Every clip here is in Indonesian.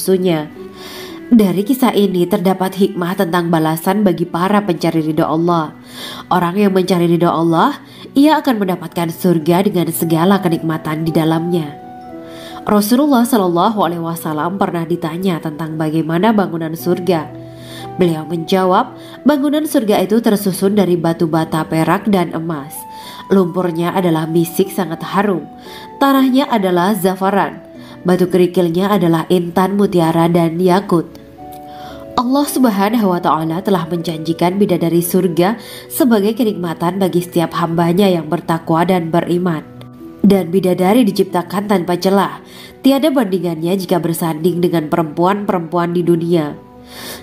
nafsunya. Dari kisah ini terdapat hikmah tentang balasan bagi para pencari ridho Allah. Orang yang mencari ridho Allah, ia akan mendapatkan surga dengan segala kenikmatan di dalamnya. Rasulullah Shallallahu Alaihi Wasallam pernah ditanya tentang bagaimana bangunan surga. Beliau menjawab, bangunan surga itu tersusun dari batu bata, perak, dan emas. Lumpurnya adalah misik sangat harum, tanahnya adalah zafaran, batu kerikilnya adalah intan, mutiara, dan yakut. Allah Subhanahu wa Ta'ala telah menjanjikan bidadari surga sebagai kenikmatan bagi setiap hambanya yang bertakwa dan beriman. Dan bidadari diciptakan tanpa celah, tiada bandingannya jika bersanding dengan perempuan-perempuan di dunia.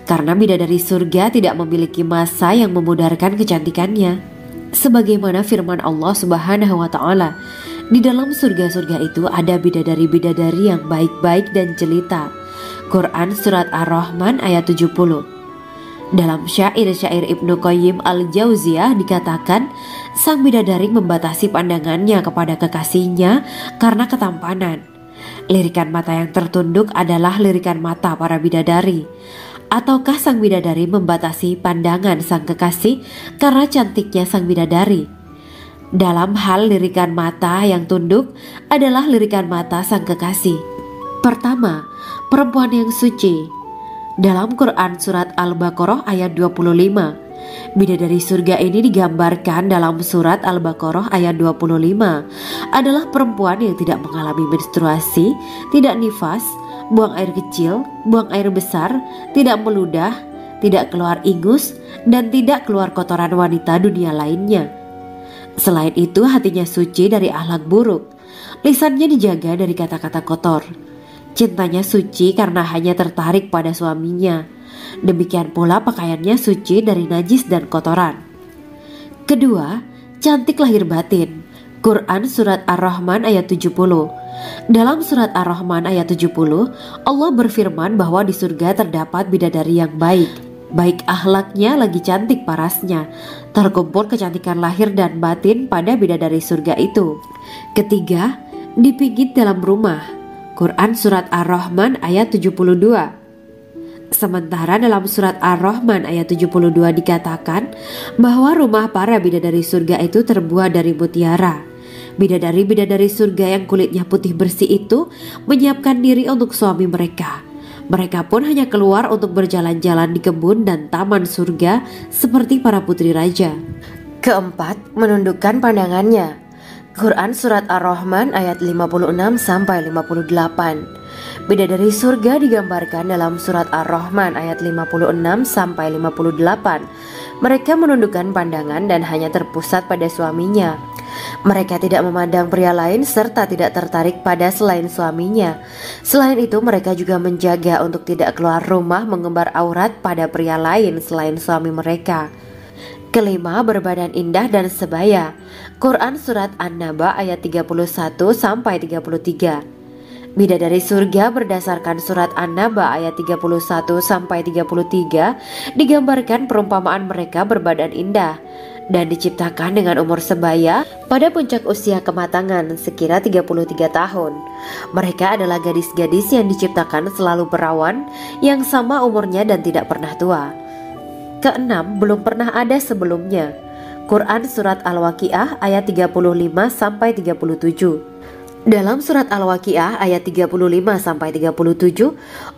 Karena bidadari surga tidak memiliki masa yang memudarkan kecantikannya. Sebagaimana firman Allah Subhanahu wa Ta'ala, di dalam surga-surga itu ada bidadari-bidadari yang baik-baik dan jelita. Quran Surat Ar-Rahman ayat 70. Dalam syair-syair Ibnu Qayyim Al-Jauziyah dikatakan, sang bidadari membatasi pandangannya kepada kekasihnya karena ketampanan. Lirikan mata yang tertunduk adalah lirikan mata para bidadari. Ataukah sang bidadari membatasi pandangan sang kekasih karena cantiknya sang bidadari? Dalam hal lirikan mata yang tunduk adalah lirikan mata sang kekasih. Pertama, perempuan yang suci. Dalam Quran Surat Al-Baqarah ayat 25, bidadari surga ini digambarkan dalam Surat Al-Baqarah ayat 25 adalah perempuan yang tidak mengalami menstruasi, tidak nifas, buang air kecil, buang air besar, tidak meludah, tidak keluar ingus, dan tidak keluar kotoran wanita dunia lainnya. Selain itu, hatinya suci dari akhlak buruk, lisannya dijaga dari kata-kata kotor. Cintanya suci karena hanya tertarik pada suaminya. Demikian pula pakaiannya suci dari najis dan kotoran. Kedua, cantik lahir batin. Quran Surat Ar-Rahman ayat 70. Dalam Surat Ar-Rahman ayat 70, Allah berfirman bahwa di surga terdapat bidadari yang baik. Baik akhlaknya lagi cantik parasnya. Terkumpul kecantikan lahir dan batin pada bidadari surga itu. Ketiga, dipijit dalam rumah. Quran Surat Ar-Rahman ayat 72. Sementara dalam Surat Ar-Rahman ayat 72 dikatakan bahwa rumah para bidadari surga itu terbuat dari mutiara. Bidadari-bidadari surga yang kulitnya putih bersih itu menyiapkan diri untuk suami mereka. Mereka pun hanya keluar untuk berjalan-jalan di kebun dan taman surga seperti para putri raja. Keempat, menundukkan pandangannya. Quran Surat Ar-Rahman ayat 56-58. Bidadari surga digambarkan dalam Surat Ar-Rahman ayat 56-58. Mereka menundukkan pandangan dan hanya terpusat pada suaminya. Mereka tidak memandang pria lain serta tidak tertarik pada selain suaminya. Selain itu, mereka juga menjaga untuk tidak keluar rumah mengembar aurat pada pria lain selain suami mereka. Kelima, berbadan indah dan sebaya. Quran Surat An-Naba ayat 31-33. Bidadari surga berdasarkan Surat An-Naba ayat 31-33 digambarkan perumpamaan mereka berbadan indah dan diciptakan dengan umur sebaya pada puncak usia kematangan sekira 33 tahun. Mereka adalah gadis-gadis yang diciptakan selalu perawan, yang sama umurnya dan tidak pernah tua. Keenam, belum pernah ada sebelumnya. Quran Surat Al-Waqiah ayat 35-37. Dalam Surat Al-Waqiah ayat 35-37,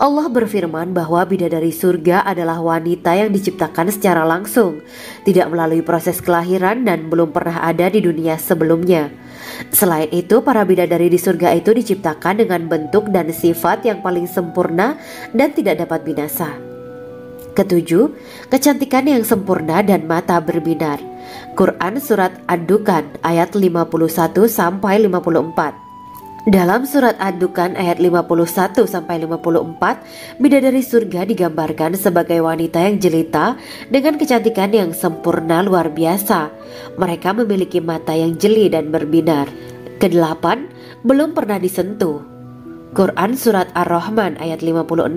Allah berfirman bahwa bidadari surga adalah wanita yang diciptakan secara langsung, tidak melalui proses kelahiran dan belum pernah ada di dunia sebelumnya. Selain itu, para bidadari di surga itu diciptakan dengan bentuk dan sifat yang paling sempurna dan tidak dapat binasa. Ketujuh, kecantikan yang sempurna dan mata berbinar. Quran Surat Ad-Dukan ayat 51-54. Dalam Surat Ad-Dukan ayat 51-54, bidadari surga digambarkan sebagai wanita yang jelita dengan kecantikan yang sempurna luar biasa. Mereka memiliki mata yang jeli dan berbinar. Kedelapan, belum pernah disentuh. Quran Surat Ar-Rahman ayat 56.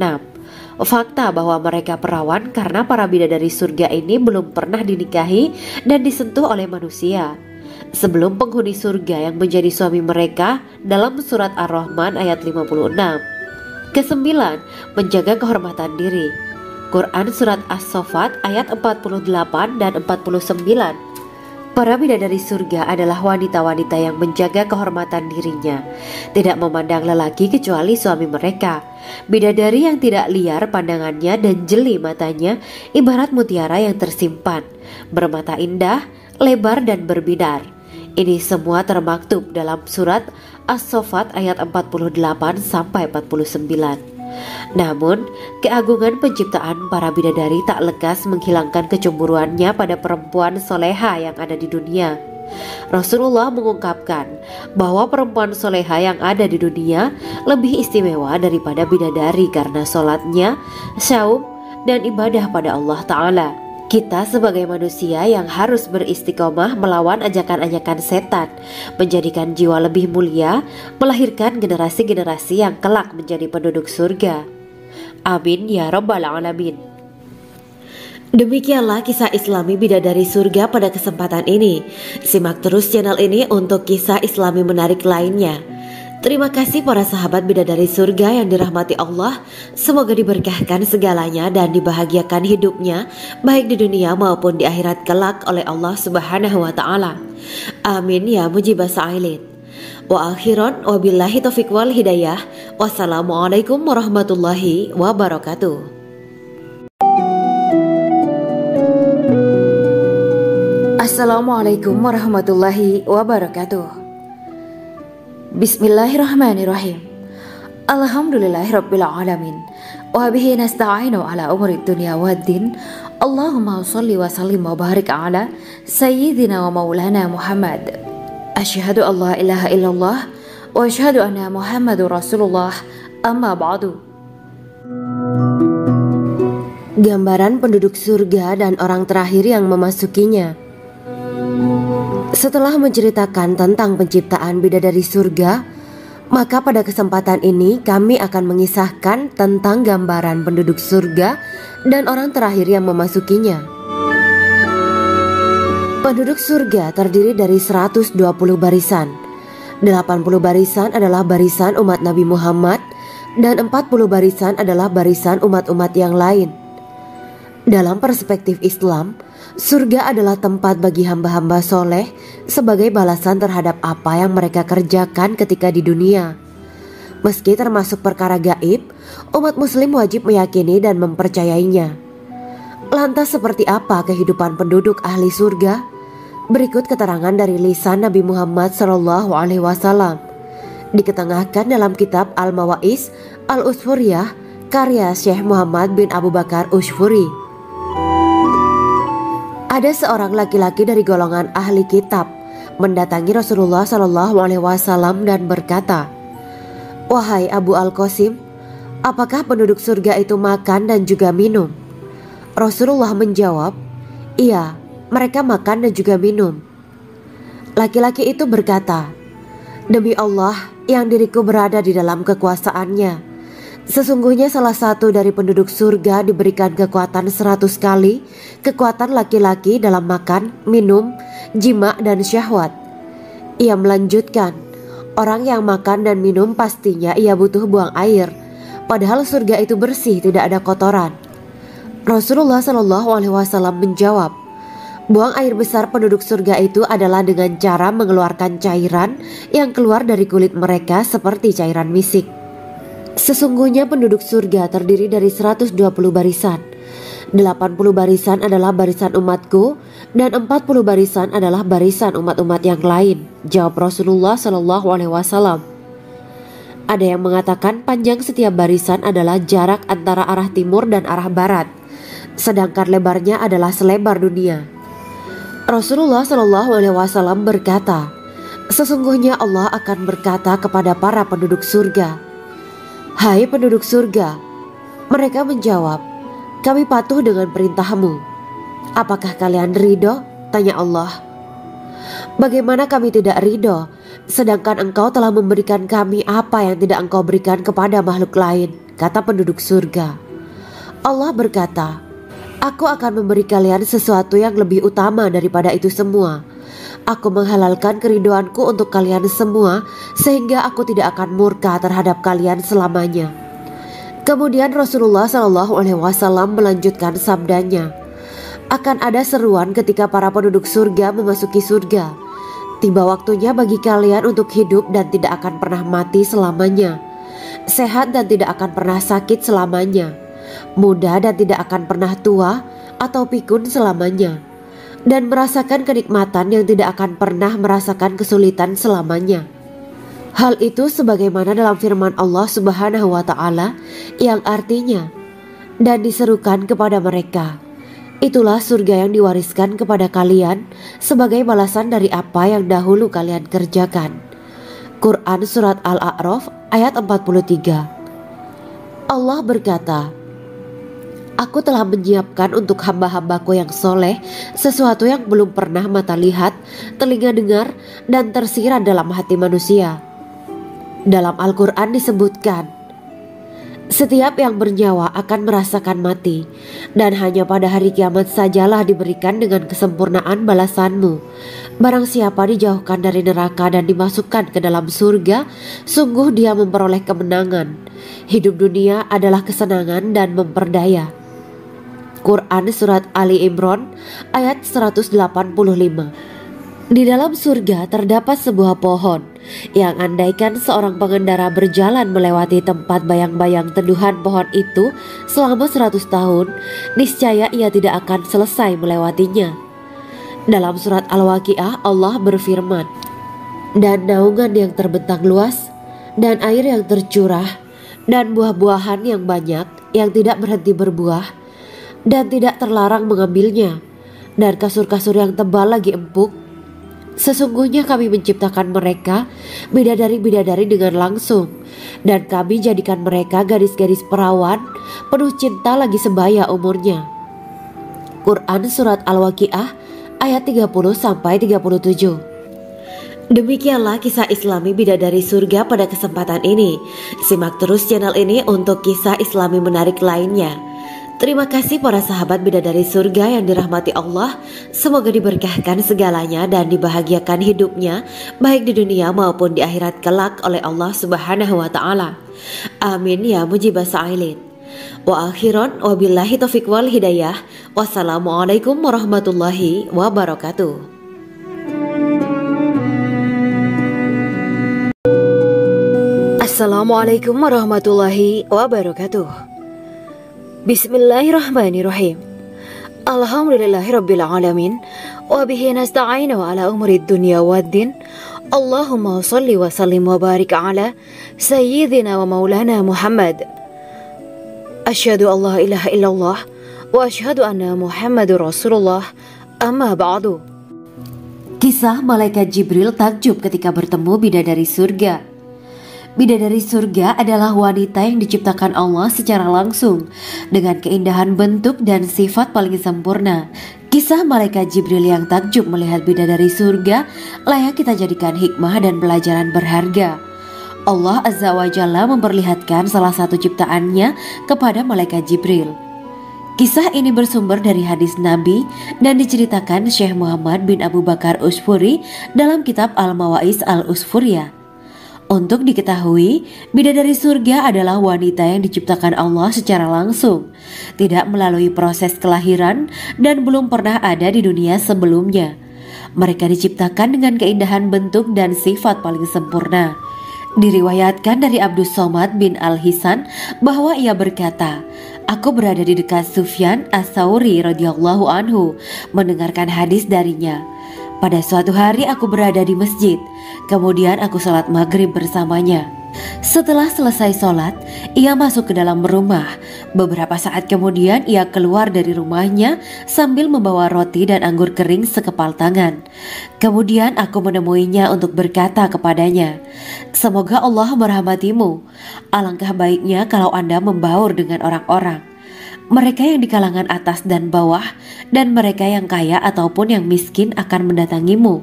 Fakta bahwa mereka perawan karena para bidadari surga ini belum pernah dinikahi dan disentuh oleh manusia sebelum penghuni surga yang menjadi suami mereka dalam Surat Ar-Rahman ayat 56. Kesembilan, menjaga kehormatan diri. Quran Surat As-Saffat ayat 48 dan 49. Para bidadari surga adalah wanita-wanita yang menjaga kehormatan dirinya, tidak memandang lelaki kecuali suami mereka. Bidadari yang tidak liar pandangannya dan jeli matanya ibarat mutiara yang tersimpan, bermata indah, lebar dan berbinar. Ini semua termaktub dalam surat As-Saffat ayat 48 sampai 49. Namun, keagungan penciptaan para bidadari tak lekas menghilangkan kecemburuannya pada perempuan soleha yang ada di dunia. Rasulullah mengungkapkan bahwa perempuan soleha yang ada di dunia lebih istimewa daripada bidadari karena sholatnya, syaum, dan ibadah pada Allah Ta'ala. Kita sebagai manusia yang harus beristiqomah melawan ajakan-ajakan setan, menjadikan jiwa lebih mulia, melahirkan generasi-generasi yang kelak menjadi penduduk surga. Amin ya rabbal alamin. Demikianlah kisah Islami bidadari surga pada kesempatan ini. Simak terus channel ini untuk kisah Islami menarik lainnya. Terima kasih para sahabat bidadari surga yang dirahmati Allah. Semoga diberkahkan segalanya dan dibahagiakan hidupnya, baik di dunia maupun di akhirat kelak oleh Allah Subhanahu wa Ta'ala. Amin ya mujibah sa'ilin. Wa akhiran wabillahi taufiq wal hidayah. Wassalamualaikum warahmatullahi wabarakatuh. Assalamualaikum warahmatullahi wabarakatuh. Bismillahirrahmanirrahim. Alhamdulillahirabbil alamin. Wa bihi nasta'inu ala umuri dunya waddin. Allahumma shalli wa sallim wa barik ala sayyidina wa maulana Muhammad. Asyhadu an la ilaha illallah wa asyhadu anna Muhammadur Rasulullah. Amma ba'du. Gambaran penduduk surga dan orang terakhir yang memasukinya. Setelah menceritakan tentang penciptaan bidadari surga, maka pada kesempatan ini kami akan mengisahkan tentang gambaran penduduk surga dan orang terakhir yang memasukinya. Penduduk surga terdiri dari 120 barisan. 80 barisan adalah barisan umat Nabi Muhammad dan 40 barisan adalah barisan umat-umat yang lain. Dalam perspektif Islam, surga adalah tempat bagi hamba-hamba soleh sebagai balasan terhadap apa yang mereka kerjakan ketika di dunia. Meski termasuk perkara gaib, umat muslim wajib meyakini dan mempercayainya. Lantas seperti apa kehidupan penduduk ahli surga? Berikut keterangan dari lisan Nabi Muhammad SAW. Diketengahkan dalam kitab Al-Mawaiz Al-Usfuriyah karya Syekh Muhammad bin Abu Bakar Usfuri. Ada seorang laki-laki dari golongan ahli kitab mendatangi Rasulullah SAW dan berkata, "Wahai Abu Al-Qasim, apakah penduduk surga itu makan dan juga minum?" Rasulullah menjawab, "Iya, mereka makan dan juga minum." Laki-laki itu berkata, "Demi Allah yang diriku berada di dalam kekuasaannya, sesungguhnya salah satu dari penduduk surga diberikan kekuatan 100 kali kekuatan laki-laki dalam makan, minum, jima, dan syahwat." Ia melanjutkan, "Orang yang makan dan minum pastinya ia butuh buang air, padahal surga itu bersih, tidak ada kotoran." Rasulullah SAW menjawab, "Buang air besar penduduk surga itu adalah dengan cara mengeluarkan cairan yang keluar dari kulit mereka seperti cairan misik." Sesungguhnya penduduk surga terdiri dari 120 barisan. 80 barisan adalah barisan umatku dan 40 barisan adalah barisan umat-umat yang lain, jawab Rasulullah SAW. Ada yang mengatakan panjang setiap barisan adalah jarak antara arah timur dan arah barat, sedangkan lebarnya adalah selebar dunia. Rasulullah SAW berkata, "Sesungguhnya Allah akan berkata kepada para penduduk surga, 'Hai penduduk surga,' mereka menjawab, 'Kami patuh dengan perintahmu.' 'Apakah kalian ridho?' tanya Allah. 'Bagaimana kami tidak ridho, sedangkan engkau telah memberikan kami apa yang tidak engkau berikan kepada makhluk lain,' kata penduduk surga. Allah berkata, 'Aku akan memberi kalian sesuatu yang lebih utama daripada itu semua. Aku menghalalkan keridoanku untuk kalian semua, sehingga aku tidak akan murka terhadap kalian selamanya.' Kemudian Rasulullah SAW melanjutkan sabdanya, akan ada seruan ketika para penduduk surga memasuki surga. Tiba waktunya bagi kalian untuk hidup dan tidak akan pernah mati selamanya, sehat dan tidak akan pernah sakit selamanya, muda dan tidak akan pernah tua atau pikun selamanya, dan merasakan kenikmatan yang tidak akan pernah merasakan kesulitan selamanya. Hal itu sebagaimana dalam firman Allah Subhanahu wa Ta'ala yang artinya, dan diserukan kepada mereka, itulah surga yang diwariskan kepada kalian sebagai balasan dari apa yang dahulu kalian kerjakan. Quran Surat Al-A'raf ayat 43. Allah berkata, Aku telah menyiapkan untuk hamba-hambaku yang soleh sesuatu yang belum pernah mata lihat, telinga dengar, dan tersirat dalam hati manusia. Dalam Al-Quran disebutkan, setiap yang bernyawa akan merasakan mati, dan hanya pada hari kiamat sajalah diberikan dengan kesempurnaan balasanmu. Barang siapa dijauhkan dari neraka dan dimasukkan ke dalam surga, sungguh dia memperoleh kemenangan. Hidup dunia adalah kesenangan dan memperdaya. Quran Surat Ali Imran ayat 185. Di dalam surga terdapat sebuah pohon yang andaikan seorang pengendara berjalan melewati tempat bayang-bayang teduhan pohon itu selama 100 tahun, niscaya ia tidak akan selesai melewatinya. Dalam surat Al-Waqiah Allah berfirman, dan naungan yang terbentang luas, dan air yang tercurah, dan buah-buahan yang banyak yang tidak berhenti berbuah, dan tidak terlarang mengambilnya, dan kasur-kasur yang tebal lagi empuk. Sesungguhnya kami menciptakan mereka bidadari-bidadari dengan langsung, dan kami jadikan mereka gadis-gadis perawan penuh cinta lagi sebaya umurnya. Quran Surat Al-Waqiah ayat 30-37. Demikianlah kisah Islami bidadari surga pada kesempatan ini. Simak terus channel ini untuk kisah Islami menarik lainnya. Terima kasih para sahabat bidadari surga yang dirahmati Allah. Semoga diberkahkan segalanya dan dibahagiakan hidupnya, baik di dunia maupun di akhirat kelak oleh Allah Subhanahu wa Ta'ala. Amin ya mujibah sa'ilin. Wa akhiran wabillahi taufiq wal hidayah. Wassalamualaikum warahmatullahi wabarakatuh. Assalamualaikum warahmatullahi wabarakatuh. Bismillahirrahmanirrahim. Alhamdulillahirabbil alamin wa bihi nasta'inu ala umuri dunya waddin. Allahumma shalli wa sallim wa barik ala sayyidina wa maulana Muhammad. Asyhadu an la ilaha illallah wa asyhadu anna Muhammadur Rasulullah. Amma ba'du. Kisah malaikat Jibril takjub ketika bertemu bidadari surga. Bidadari surga adalah wanita yang diciptakan Allah secara langsung dengan keindahan bentuk dan sifat paling sempurna. Kisah malaikat Jibril yang takjub melihat bidadari surga layak kita jadikan hikmah dan pelajaran berharga. Allah Azza wa Jalla memperlihatkan salah satu ciptaannya kepada malaikat Jibril. Kisah ini bersumber dari hadis Nabi dan diceritakan Syekh Muhammad bin Abu Bakar Usfuri dalam kitab Al-Mawaiz Al-Usfuriyah. Untuk diketahui, bidadari surga adalah wanita yang diciptakan Allah secara langsung, tidak melalui proses kelahiran dan belum pernah ada di dunia sebelumnya. Mereka diciptakan dengan keindahan bentuk dan sifat paling sempurna. Diriwayatkan dari Abdus Somad bin Al-Hisan bahwa ia berkata, aku berada di dekat Sufyan As-Sauri radhiyallahu anhu mendengarkan hadis darinya. Pada suatu hari aku berada di masjid, kemudian aku sholat maghrib bersamanya. Setelah selesai sholat, ia masuk ke dalam rumah. Beberapa saat kemudian ia keluar dari rumahnya sambil membawa roti dan anggur kering sekepal tangan. Kemudian aku menemuinya untuk berkata kepadanya, semoga Allah merahmatimu. Alangkah baiknya kalau Anda membaur dengan orang-orang, mereka yang di kalangan atas dan bawah, dan mereka yang kaya ataupun yang miskin akan mendatangimu.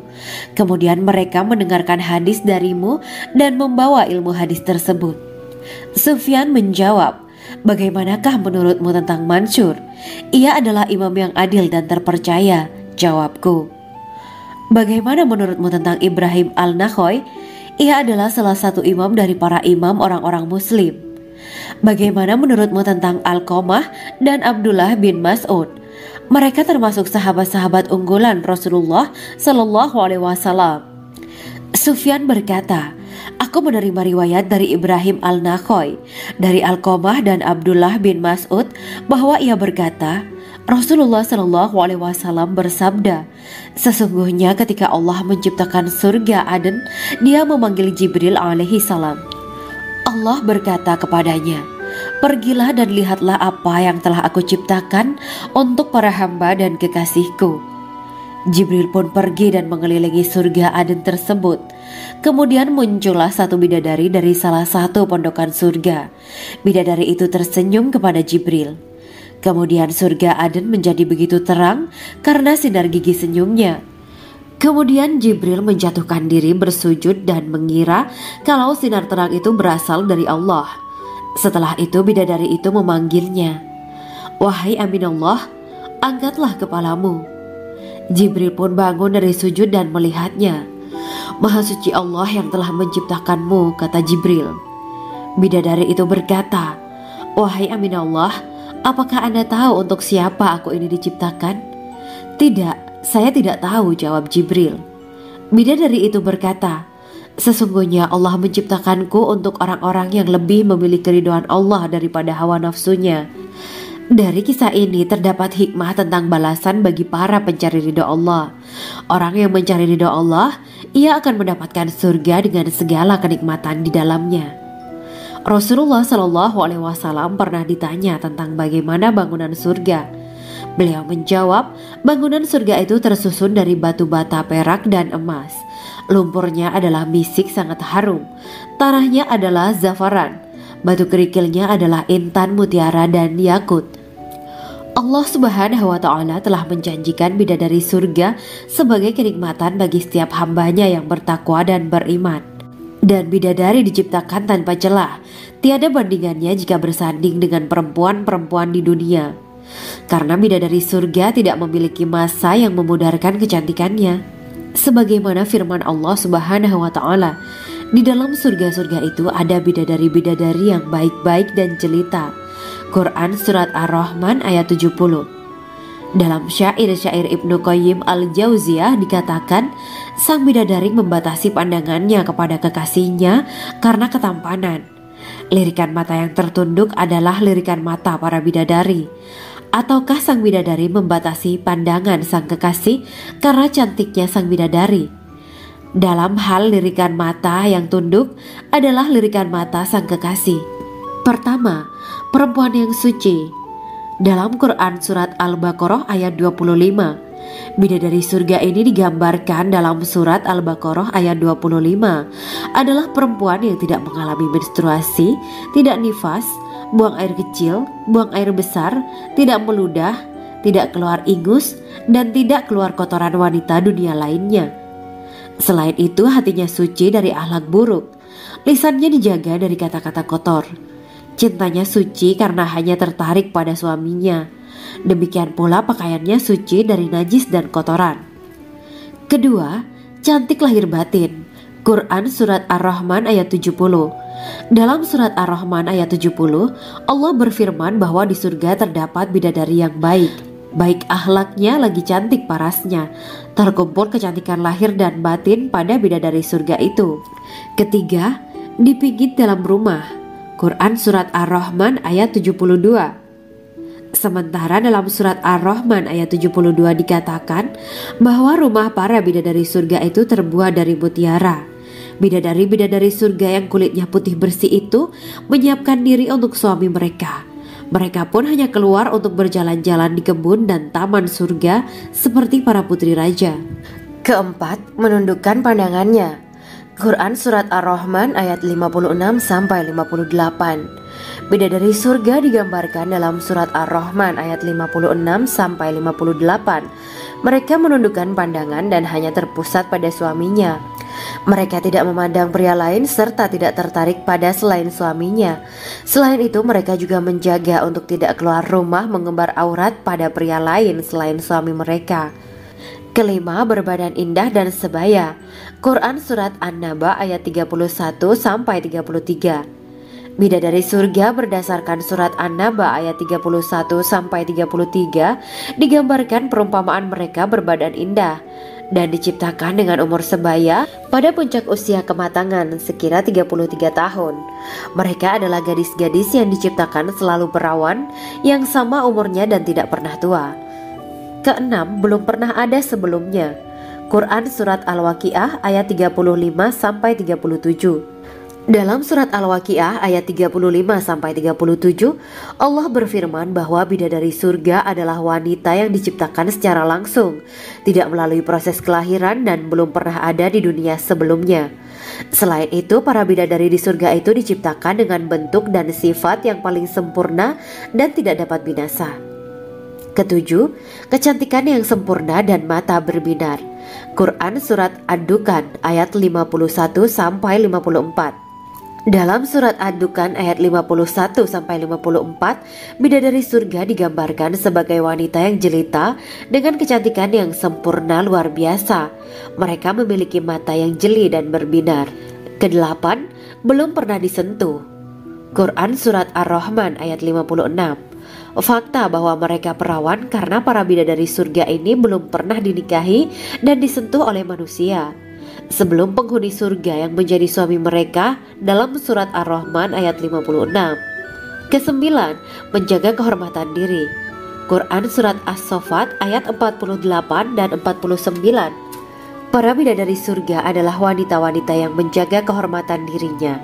Kemudian mereka mendengarkan hadis darimu dan membawa ilmu hadis tersebut. Sufyan menjawab, bagaimanakah menurutmu tentang Mansur? Ia adalah imam yang adil dan terpercaya. Jawabku. Bagaimana menurutmu tentang Ibrahim Al-Nakhoy? Ia adalah salah satu imam dari para imam orang-orang muslim. Bagaimana menurutmu tentang Alqamah dan Abdullah bin Mas'ud? Mereka termasuk sahabat-sahabat unggulan Rasulullah Shallallahu Alaihi Wasallam. Sufyan berkata, aku menerima riwayat dari Ibrahim al-Nakhoy, dari Alqamah dan Abdullah bin Mas'ud bahwa ia berkata, Rasulullah Shallallahu Alaihi Wasallam bersabda, sesungguhnya ketika Allah menciptakan surga Aden, Dia memanggil Jibril alaihi salam. Allah berkata kepadanya, pergilah dan lihatlah apa yang telah aku ciptakan untuk para hamba dan kekasihku. Jibril pun pergi dan mengelilingi surga Aden tersebut. Kemudian muncullah satu bidadari dari salah satu pondokan surga. Bidadari itu tersenyum kepada Jibril. Kemudian surga Aden menjadi begitu terang karena sinar gigi senyumnya. Kemudian Jibril menjatuhkan diri bersujud dan mengira kalau sinar terang itu berasal dari Allah. Setelah itu bidadari itu memanggilnya, wahai Aminullah, angkatlah kepalamu. Jibril pun bangun dari sujud dan melihatnya. Maha suci Allah yang telah menciptakanmu, kata Jibril. Bidadari itu berkata, wahai Aminullah, apakah Anda tahu untuk siapa aku ini diciptakan? Tidak, saya tidak tahu, jawab Jibril. Bidadari itu berkata, sesungguhnya Allah menciptakanku untuk orang-orang yang lebih memilih keridhaan Allah daripada hawa nafsunya. Dari kisah ini terdapat hikmah tentang balasan bagi para pencari ridho Allah. Orang yang mencari ridho Allah, ia akan mendapatkan surga dengan segala kenikmatan di dalamnya. Rasulullah Shallallahu Alaihi Wasallam pernah ditanya tentang bagaimana bangunan surga. Beliau menjawab, bangunan surga itu tersusun dari batu bata, perak, dan emas. Lumpurnya adalah misik sangat harum, tanahnya adalah zafaran, batu kerikilnya adalah intan, mutiara, dan yakut. Allah Subhanahu wa Ta'ala telah menjanjikan bidadari surga sebagai kenikmatan bagi setiap hambanya yang bertakwa dan beriman. Dan bidadari diciptakan tanpa celah, tiada bandingannya jika bersanding dengan perempuan-perempuan di dunia. Karena bidadari surga tidak memiliki masa yang memudarkan kecantikannya. Sebagaimana firman Allah Subhanahu wa Ta'ala, di dalam surga-surga itu ada bidadari-bidadari yang baik-baik dan jelita. Quran Surat Ar-Rahman ayat 70. Dalam syair-syair Ibnu Qayyim al-Jauziyah dikatakan, sang bidadari membatasi pandangannya kepada kekasihnya karena ketampanan. Lirikan mata yang tertunduk adalah lirikan mata para bidadari. Ataukah sang bidadari membatasi pandangan sang kekasih karena cantiknya sang bidadari? Dalam hal lirikan mata yang tunduk adalah lirikan mata sang kekasih. Pertama, perempuan yang suci. Dalam Quran Surat Al-Baqarah ayat 25, bidadari surga ini digambarkan dalam Surat Al-Baqarah ayat 25 adalah perempuan yang tidak mengalami menstruasi, tidak nifas, buang air kecil, buang air besar, tidak meludah, tidak keluar ingus, dan tidak keluar kotoran wanita dunia lainnya. Selain itu, hatinya suci dari akhlak buruk, lisannya dijaga dari kata-kata kotor. Cintanya suci karena hanya tertarik pada suaminya. Demikian pula pakaiannya suci dari najis dan kotoran. Kedua, cantik lahir batin. Quran Surat Ar-Rahman ayat 70. Dalam Surat Ar-Rahman ayat 70, Allah berfirman bahwa di surga terdapat bidadari yang baik. Baik akhlaknya lagi cantik parasnya. Terkumpul kecantikan lahir dan batin pada bidadari surga itu. Ketiga, dipijit dalam rumah. Quran Surat Ar-Rahman ayat 72. Sementara dalam Surat Ar-Rahman ayat 72 dikatakan bahwa rumah para bidadari surga itu terbuat dari mutiara. Bidadari-bidadari surga yang kulitnya putih bersih itu menyiapkan diri untuk suami mereka. Mereka pun hanya keluar untuk berjalan-jalan di kebun dan taman surga seperti para putri raja. Keempat, menundukkan pandangannya. Quran Surat Ar-Rahman ayat 56-58. Bidadari surga digambarkan dalam Surat Ar-Rahman ayat 56-58. Mereka menundukkan pandangan dan hanya terpusat pada suaminya. Mereka tidak memandang pria lain serta tidak tertarik pada selain suaminya. Selain itu, mereka juga menjaga untuk tidak keluar rumah mengembar aurat pada pria lain selain suami mereka. Kelima, berbadan indah dan sebaya. Quran Surat An-Naba ayat 31-33. Bidadari surga berdasarkan surat An-Naba ayat 31-33 digambarkan perumpamaan mereka berbadan indah dan diciptakan dengan umur sebaya pada puncak usia kematangan sekira 33 tahun. Mereka adalah gadis-gadis yang diciptakan selalu perawan yang sama umurnya dan tidak pernah tua. Keenam, belum pernah ada sebelumnya. Quran Surat Al-Waqiah ayat 35-37. Dalam surat Al-Waqiah ayat 35-37, Allah berfirman bahwa bidadari surga adalah wanita yang diciptakan secara langsung, tidak melalui proses kelahiran dan belum pernah ada di dunia sebelumnya. Selain itu, para bidadari di surga itu diciptakan dengan bentuk dan sifat yang paling sempurna dan tidak dapat binasa. Ketujuh, kecantikan yang sempurna dan mata berbinar. Quran Surat Ad-Dukhan ayat 51-54. Dalam surat Ad-Dukhan ayat 51-54, bidadari surga digambarkan sebagai wanita yang jelita dengan kecantikan yang sempurna luar biasa. Mereka memiliki mata yang jeli dan berbinar. Kedelapan, belum pernah disentuh. Quran Surat Ar-Rahman ayat 56. Fakta bahwa mereka perawan karena para bidadari surga ini belum pernah dinikahi dan disentuh oleh manusia sebelum penghuni surga yang menjadi suami mereka dalam surat Ar-Rahman ayat 56. Kesembilan, menjaga kehormatan diri. Quran Surat As-Saffat ayat 48 dan 49. Para bidadari surga adalah wanita-wanita yang menjaga kehormatan dirinya,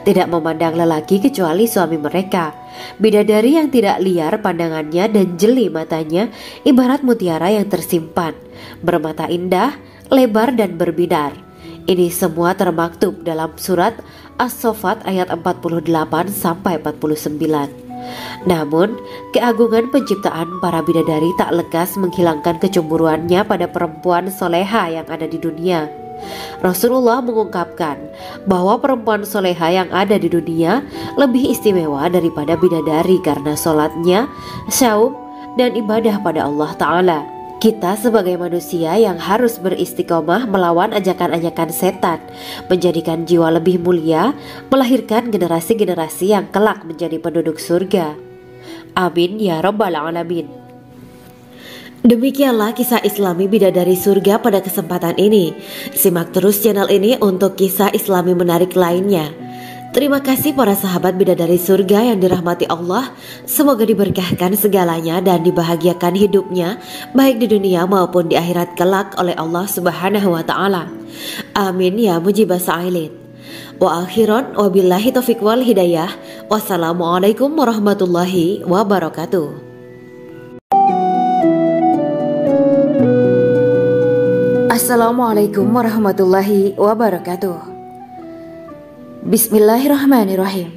tidak memandang lelaki kecuali suami mereka. Bidadari yang tidak liar pandangannya dan jeli matanya ibarat mutiara yang tersimpan, bermata indah, lebar dan berbinar. Ini semua termaktub dalam surat As-Saffat ayat 48-49. Namun, keagungan penciptaan para bidadari tak lekas menghilangkan kecemburuannya pada perempuan soleha yang ada di dunia. Rasulullah mengungkapkan bahwa perempuan soleha yang ada di dunia lebih istimewa daripada bidadari karena sholatnya, syaum, dan ibadah pada Allah Ta'ala. Kita sebagai manusia yang harus beristiqomah melawan ajakan-ajakan setan, menjadikan jiwa lebih mulia, melahirkan generasi-generasi yang kelak menjadi penduduk surga. Amin ya Rabbal Alamin. Demikianlah kisah Islami bidadari surga pada kesempatan ini. Simak terus channel ini untuk kisah Islami menarik lainnya. Terima kasih para sahabat bidadari surga yang dirahmati Allah. Semoga diberkahkan segalanya dan dibahagiakan hidupnya baik di dunia maupun di akhirat kelak oleh Allah Subhanahu wa taala. Amin ya mujibah sa'ilin. Wa akhiran wabillahi taufiq wal hidayah. Wassalamualaikum warahmatullahi wabarakatuh. Assalamualaikum warahmatullahi wabarakatuh. Bismillahirrahmanirrahim.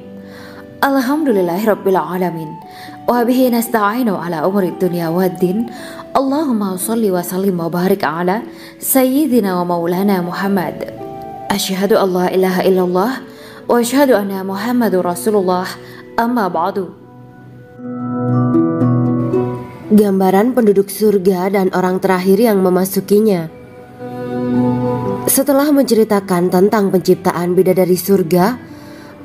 Alhamdulillahirabbil alamin. Wa bihi nasta'inu ala umuri dunya waddin. Allahumma shalli wa sallim wa barik ala sayyidina wa maulana Muhammad. Asyhadu an la ilaha illallah wa asyhadu anna Muhammadur Rasulullah. Amma ba'du. Gambaran penduduk surga dan orang terakhir yang memasukinya. Setelah menceritakan tentang penciptaan bidadari surga,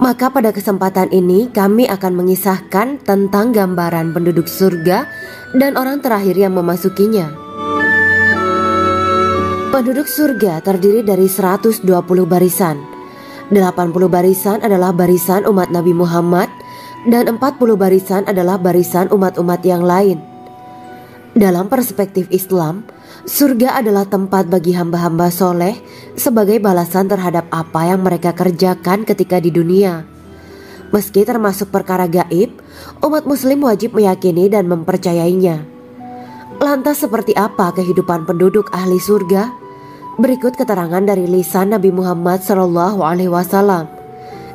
maka pada kesempatan ini kami akan mengisahkan tentang gambaran penduduk surga dan orang terakhir yang memasukinya. Penduduk surga terdiri dari 120 barisan. 80 barisan adalah barisan umat Nabi Muhammad dan 40 barisan adalah barisan umat-umat yang lain. Dalam perspektif Islam, surga adalah tempat bagi hamba-hamba soleh sebagai balasan terhadap apa yang mereka kerjakan ketika di dunia. Meski termasuk perkara gaib, umat muslim wajib meyakini dan mempercayainya. Lantas seperti apa kehidupan penduduk ahli surga? Berikut keterangan dari lisan Nabi Muhammad SAW.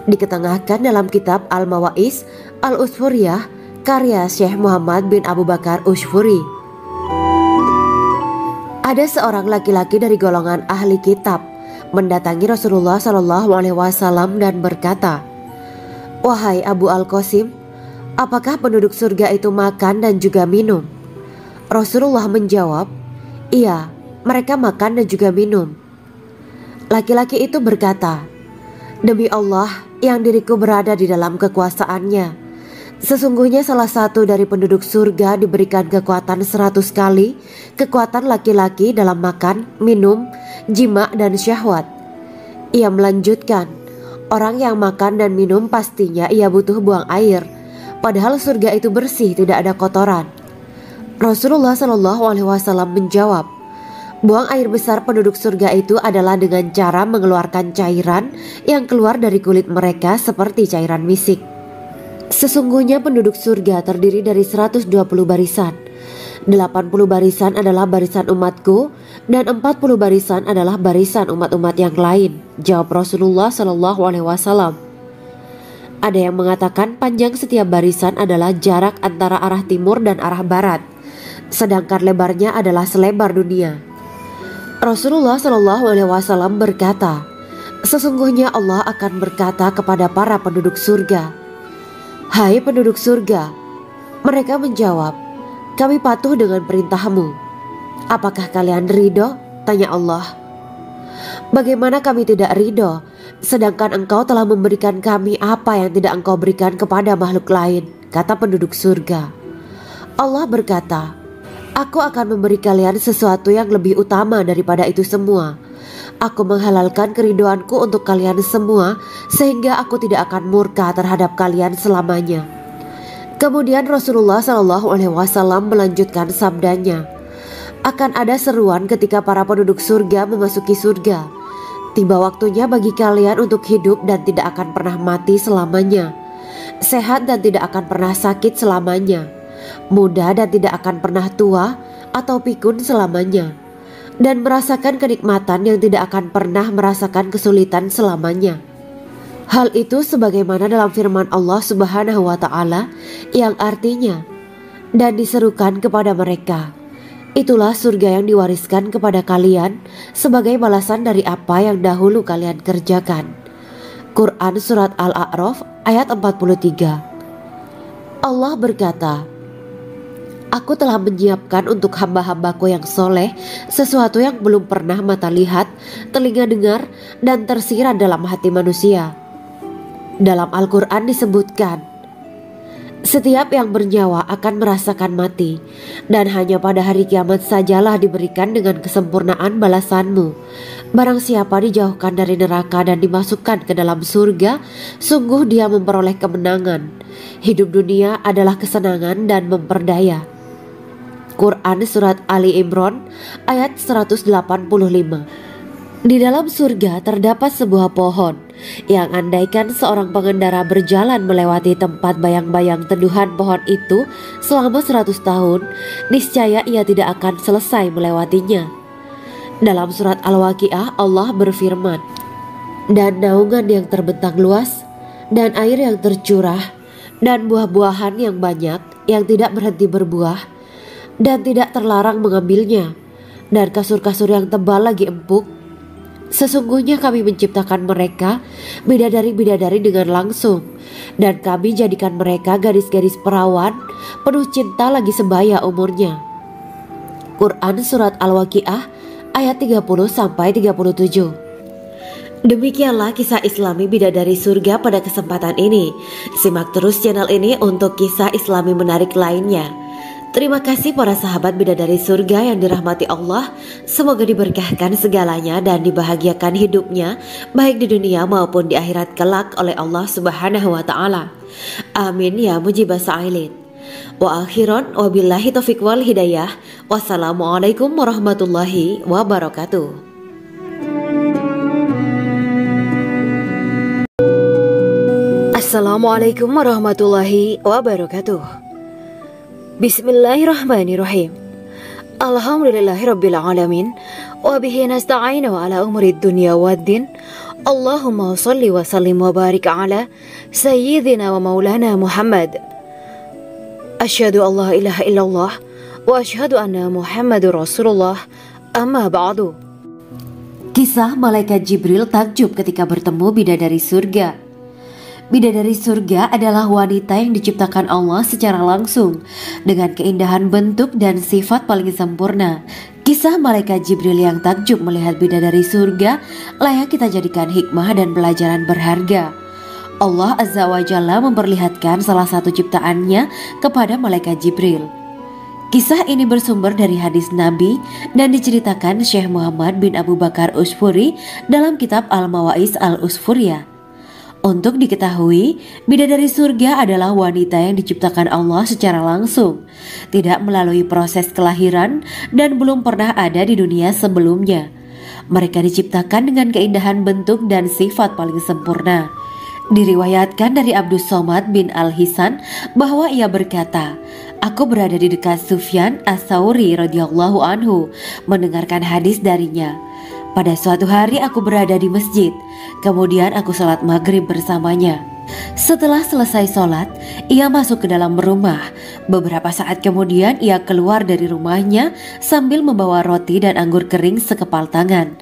Diketengahkan dalam kitab Al-Mawa'is Al-Usfuriyah karya Syekh Muhammad bin Abu Bakar Usfuri. Ada seorang laki-laki dari golongan ahli kitab mendatangi Rasulullah SAW dan berkata, "Wahai Abu Al-Qasim, apakah penduduk surga itu makan dan juga minum?" Rasulullah menjawab, "Iya, mereka makan dan juga minum." Laki-laki itu berkata, Demi Allah yang diriku berada di dalam kekuasaannya, sesungguhnya salah satu dari penduduk surga diberikan kekuatan 100 kali kekuatan laki-laki dalam makan, minum, jima dan syahwat. Ia melanjutkan, orang yang makan dan minum pastinya ia butuh buang air, padahal surga itu bersih, tidak ada kotoran. Rasulullah SAW menjawab, buang air besar penduduk surga itu adalah dengan cara mengeluarkan cairan yang keluar dari kulit mereka seperti cairan misik. Sesungguhnya penduduk surga terdiri dari 120 barisan. 80 barisan adalah barisan umatku dan 40 barisan adalah barisan umat-umat yang lain, jawab Rasulullah SAW. Ada yang mengatakan panjang setiap barisan adalah jarak antara arah timur dan arah barat, sedangkan lebarnya adalah selebar dunia. Rasulullah SAW berkata, sesungguhnya Allah akan berkata kepada para penduduk surga, hai penduduk surga. Mereka menjawab, kami patuh dengan perintahmu. Apakah kalian ridho? Tanya Allah. Bagaimana kami tidak ridho, sedangkan engkau telah memberikan kami apa yang tidak engkau berikan kepada makhluk lain, kata penduduk surga. Allah berkata, aku akan memberi kalian sesuatu yang lebih utama daripada itu semua. Aku menghalalkan keridoanku untuk kalian semua, sehingga aku tidak akan murka terhadap kalian selamanya. Kemudian Rasulullah SAW melanjutkan sabdanya, akan ada seruan ketika para penduduk surga memasuki surga. Tiba waktunya bagi kalian untuk hidup dan tidak akan pernah mati selamanya, sehat dan tidak akan pernah sakit selamanya, muda dan tidak akan pernah tua atau pikun selamanya, dan merasakan kenikmatan yang tidak akan pernah merasakan kesulitan selamanya. Hal itu sebagaimana dalam firman Allah Subhanahu wa Ta'ala yang artinya, dan diserukan kepada mereka, itulah surga yang diwariskan kepada kalian sebagai balasan dari apa yang dahulu kalian kerjakan. Quran Surat Al-A'raf ayat 43. Allah berkata, aku telah menyiapkan untuk hamba-hambaku yang soleh sesuatu yang belum pernah mata lihat, telinga dengar, dan tersirat dalam hati manusia. Dalam Al-Quran disebutkan, setiap yang bernyawa akan merasakan mati, dan hanya pada hari kiamat sajalah diberikan dengan kesempurnaan balasanmu. Barang siapa dijauhkan dari neraka dan dimasukkan ke dalam surga, sungguh dia memperoleh kemenangan. Hidup dunia adalah kesenangan dan memperdaya. Quran Surat Ali Imran ayat 185. Di dalam surga terdapat sebuah pohon yang andaikan seorang pengendara berjalan melewati tempat bayang-bayang teduhan pohon itu selama 100 tahun, niscaya ia tidak akan selesai melewatinya. Dalam surat Al-Waqiah Allah berfirman, dan naungan yang terbentang luas, dan air yang tercurah, dan buah-buahan yang banyak yang tidak berhenti berbuah, dan tidak terlarang mengambilnya, dan kasur-kasur yang tebal lagi empuk. Sesungguhnya kami menciptakan mereka bidadari-bidadari dengan langsung, dan kami jadikan mereka gadis-gadis perawan penuh cinta lagi sebaya umurnya. Quran Surat Al-Waqiah ayat 30-37. Demikianlah kisah Islami bidadari surga pada kesempatan ini. Simak terus channel ini untuk kisah Islami menarik lainnya. Terima kasih para sahabat bidadari surga yang dirahmati Allah. Semoga diberkahkan segalanya dan dibahagiakan hidupnya, baik di dunia maupun di akhirat kelak oleh Allah Subhanahu wa Ta'ala. Amin ya mujibah sa'ilin. Wa akhiran wabillahi taufiq wal hidayah. Wassalamualaikum warahmatullahi wabarakatuh. Assalamualaikum warahmatullahi wabarakatuh. Bismillahirrahmanirrahim. Alhamdulillahirabbil alamin wa bihi nasta'inu ala umuri dunya waddin. Allahumma shalli wa sallim wa barik ala sayyidina wa maulana Muhammad. Asyhadu an la ilaha illallah wa asyhadu anna Muhammadur Rasulullah. Amma ba'du. Kisah malaikat Jibril takjub ketika bertemu bidadari surga. Bidadari surga adalah wanita yang diciptakan Allah secara langsung dengan keindahan bentuk dan sifat paling sempurna. Kisah malaikat Jibril yang takjub melihat bidadari surga layak kita jadikan hikmah dan pelajaran berharga. Allah Azza wa Jalla memperlihatkan salah satu ciptaannya kepada malaikat Jibril. Kisah ini bersumber dari hadis Nabi dan diceritakan Syekh Muhammad bin Abu Bakar Usfuri dalam kitab Al-Mawaiz Al-Usfuriyah. Untuk diketahui, bidadari surga adalah wanita yang diciptakan Allah secara langsung, tidak melalui proses kelahiran dan belum pernah ada di dunia sebelumnya. Mereka diciptakan dengan keindahan bentuk dan sifat paling sempurna. Diriwayatkan dari Abdus Somad bin Al-Hisan bahwa ia berkata, "Aku berada di dekat Sufyan As-Sauri radhiyallahu anhu mendengarkan hadis darinya. Pada suatu hari aku berada di masjid, kemudian aku sholat maghrib bersamanya. Setelah selesai sholat, ia masuk ke dalam rumah. Beberapa saat kemudian ia keluar dari rumahnya sambil membawa roti dan anggur kering sekepal tangan.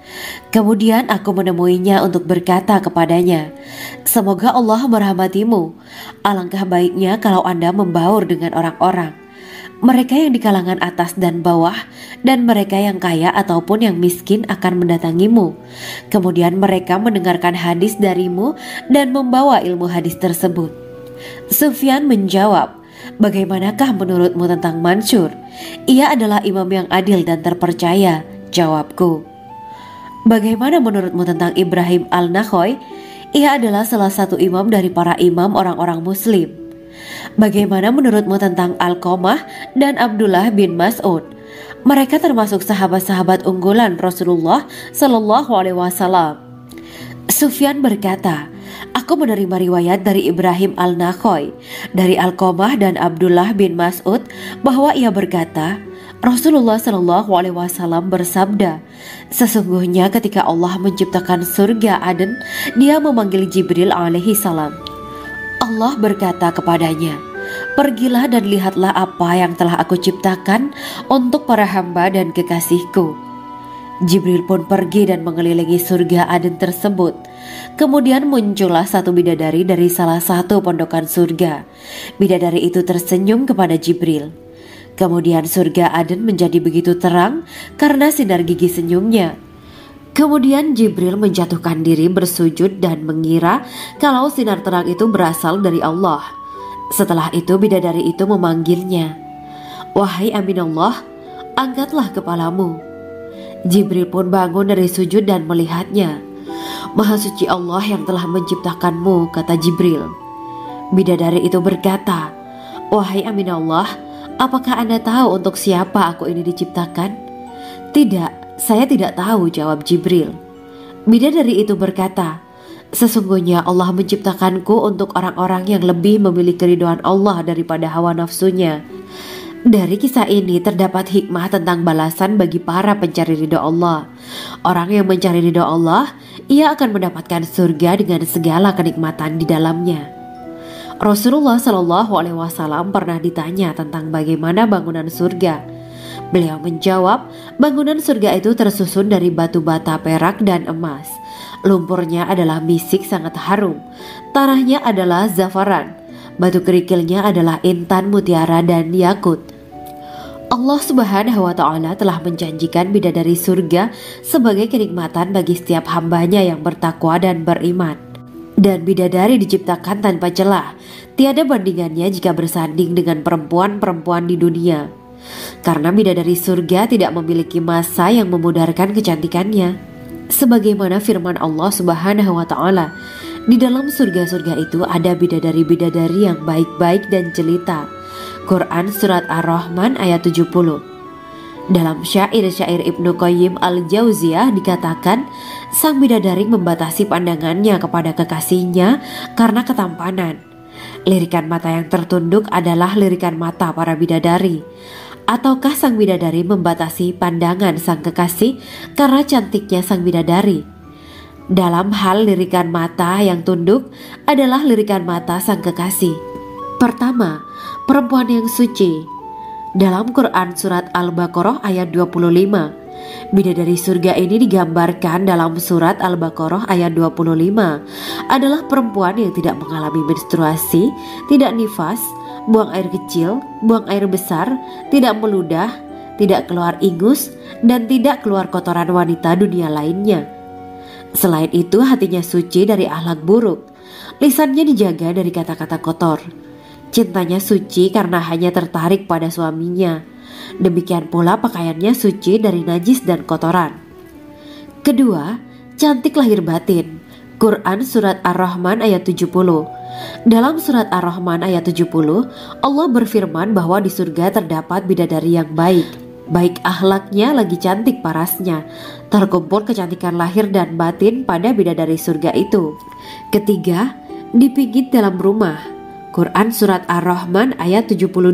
Kemudian aku menemuinya untuk berkata kepadanya, 'Semoga Allah merahmatimu. Alangkah baiknya kalau Anda membaur dengan orang-orang. Mereka yang di kalangan atas dan bawah dan mereka yang kaya ataupun yang miskin akan mendatangimu. Kemudian mereka mendengarkan hadis darimu dan membawa ilmu hadis tersebut.' Sufyan menjawab, 'Bagaimanakah menurutmu tentang Mansur? Ia adalah imam yang adil dan terpercaya.' Jawabku. 'Bagaimana menurutmu tentang Ibrahim Al-Nakhoy? Ia adalah salah satu imam dari para imam orang-orang muslim.' 'Bagaimana menurutmu tentang Alqamah dan Abdullah bin Mas'ud? Mereka termasuk sahabat-sahabat unggulan Rasulullah Sallallahu Alaihi Wasallam.' Sufyan berkata, 'Aku menerima riwayat dari Ibrahim Al-Nakhoy, dari Alqamah dan Abdullah bin Mas'ud bahwa ia berkata, Rasulullah Sallallahu Alaihi Wasallam bersabda, sesungguhnya ketika Allah menciptakan surga Aden, Dia memanggil Jibril alaihi salam. Allah berkata kepadanya, pergilah dan lihatlah apa yang telah aku ciptakan untuk para hamba dan kekasihku. Jibril pun pergi dan mengelilingi surga Aden tersebut. Kemudian muncullah satu bidadari dari salah satu pondokan surga. Bidadari itu tersenyum kepada Jibril. Kemudian surga Aden menjadi begitu terang karena sinar gigi senyumnya. Kemudian Jibril menjatuhkan diri bersujud dan mengira kalau sinar terang itu berasal dari Allah. Setelah itu bidadari itu memanggilnya, wahai Aminullah, angkatlah kepalamu. Jibril pun bangun dari sujud dan melihatnya. Maha suci Allah yang telah menciptakanmu, kata Jibril. Bidadari itu berkata, wahai Aminullah, apakah Anda tahu untuk siapa aku ini diciptakan? Tidak. Saya tidak tahu, jawab Jibril. Bidadari itu berkata, sesungguhnya Allah menciptakanku untuk orang-orang yang lebih memilih keridhaan Allah daripada hawa nafsunya. Dari kisah ini terdapat hikmah tentang balasan bagi para pencari ridha Allah. Orang yang mencari ridha Allah, ia akan mendapatkan surga dengan segala kenikmatan di dalamnya. Rasulullah Shallallahu Alaihi Wasallam pernah ditanya tentang bagaimana bangunan surga. Beliau menjawab, bangunan surga itu tersusun dari batu bata, perak, dan emas. Lumpurnya adalah misik sangat harum. Tanahnya adalah zafaran. Batu kerikilnya adalah intan, mutiara, dan yakut. Allah Subhanahu wa Ta'ala telah menjanjikan bidadari surga sebagai kenikmatan bagi setiap hambanya yang bertakwa dan beriman. Dan bidadari diciptakan tanpa celah. Tiada bandingannya jika bersanding dengan perempuan-perempuan di dunia. Karena bidadari surga tidak memiliki masa yang memudarkan kecantikannya. Sebagaimana firman Allah Subhanahu wa Ta'ala, di dalam surga-surga itu ada bidadari-bidadari yang baik-baik dan jelita. Quran Surat Ar-Rahman ayat 70. Dalam syair-syair Ibnu Qayyim Al-Jauziyah dikatakan, sang bidadari membatasi pandangannya kepada kekasihnya karena ketampanan. Lirikan mata yang tertunduk adalah lirikan mata para bidadari. Ataukah sang bidadari membatasi pandangan sang kekasih karena cantiknya sang bidadari? Dalam hal lirikan mata yang tunduk adalah lirikan mata sang kekasih. Pertama, perempuan yang suci. Dalam Quran Surat Al-Baqarah ayat 25, Bidadari surga ini digambarkan dalam surat Al-Baqarah ayat 25 adalah perempuan yang tidak mengalami menstruasi, tidak nifas, buang air kecil, buang air besar, tidak meludah, tidak keluar ingus, dan tidak keluar kotoran wanita dunia lainnya. Selain itu, hatinya suci dari akhlak buruk, lisannya dijaga dari kata-kata kotor. Cintanya suci karena hanya tertarik pada suaminya. Demikian pula pakaiannya suci dari najis dan kotoran. Kedua, cantik lahir batin. Quran Surat Ar-Rahman ayat 70. Dalam Surat Ar-Rahman ayat 70, Allah berfirman bahwa di surga terdapat bidadari yang baik. Baik akhlaknya lagi cantik parasnya. Terkumpul kecantikan lahir dan batin pada bidadari surga itu. Ketiga, dipijit dalam rumah. Quran Surat Ar-Rahman ayat 72.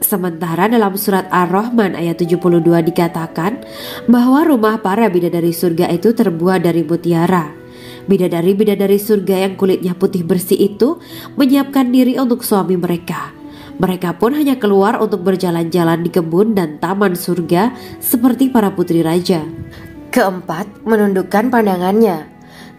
Sementara dalam Surat Ar-Rahman ayat 72 dikatakan bahwa rumah para bidadari surga itu terbuat dari mutiara. Bidadari-bidadari surga yang kulitnya putih bersih itu menyiapkan diri untuk suami mereka. Mereka pun hanya keluar untuk berjalan-jalan di kebun dan taman surga seperti para putri raja. Keempat, menundukkan pandangannya.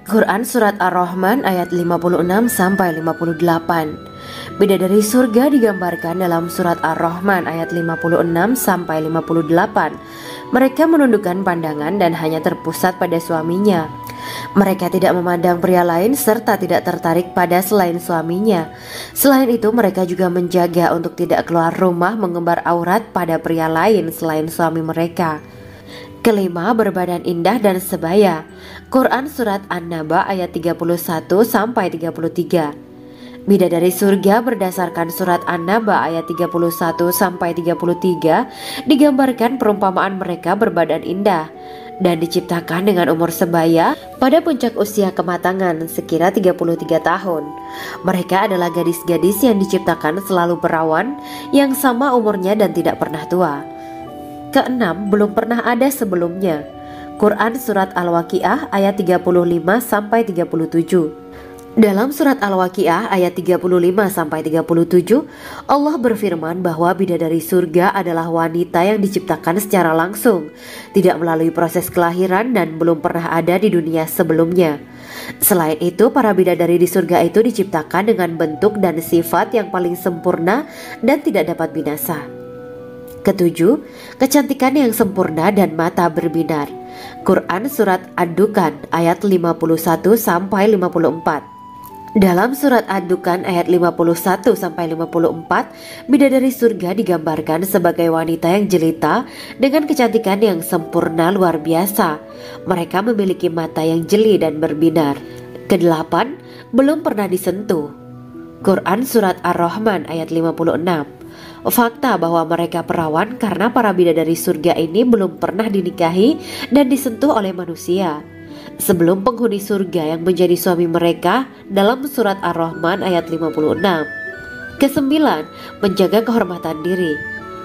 Quran Surat Ar-Rahman ayat 56-58. Bidadari surga digambarkan dalam Surat Ar-Rahman ayat 56-58. Mereka menundukkan pandangan dan hanya terpusat pada suaminya. Mereka tidak memandang pria lain serta tidak tertarik pada selain suaminya. Selain itu, mereka juga menjaga untuk tidak keluar rumah mengembar aurat pada pria lain selain suami mereka. Kelima, berbadan indah dan sebaya. Quran Surat An-Naba ayat 31-33. Bidadari surga berdasarkan Surat An-Naba ayat 31-33 digambarkan perumpamaan mereka berbadan indah dan diciptakan dengan umur sebaya pada puncak usia kematangan sekira 33 tahun. Mereka adalah gadis-gadis yang diciptakan selalu perawan, yang sama umurnya dan tidak pernah tua. Keenam, belum pernah ada sebelumnya. Quran Surat Al-Waqiah ayat 35-37. Dalam Surat Al-Waqiah ayat 35-37, Allah berfirman bahwa bidadari surga adalah wanita yang diciptakan secara langsung, tidak melalui proses kelahiran dan belum pernah ada di dunia sebelumnya. Selain itu, para bidadari di surga itu diciptakan dengan bentuk dan sifat yang paling sempurna dan tidak dapat binasa. Ketujuh, kecantikan yang sempurna dan mata berbinar. Quran Surat Ad-Dukan ayat 51-54. Dalam Surat Ad-Dukan ayat 51-54, bidadari surga digambarkan sebagai wanita yang jelita dengan kecantikan yang sempurna luar biasa. Mereka memiliki mata yang jeli dan berbinar. Kedelapan, belum pernah disentuh. Quran Surat Ar-Rahman ayat 56. Fakta bahwa mereka perawan karena para bidadari surga ini belum pernah dinikahi dan disentuh oleh manusia sebelum penghuni surga yang menjadi suami mereka dalam Surat Ar-Rahman ayat 56. Kesembilan, menjaga kehormatan diri.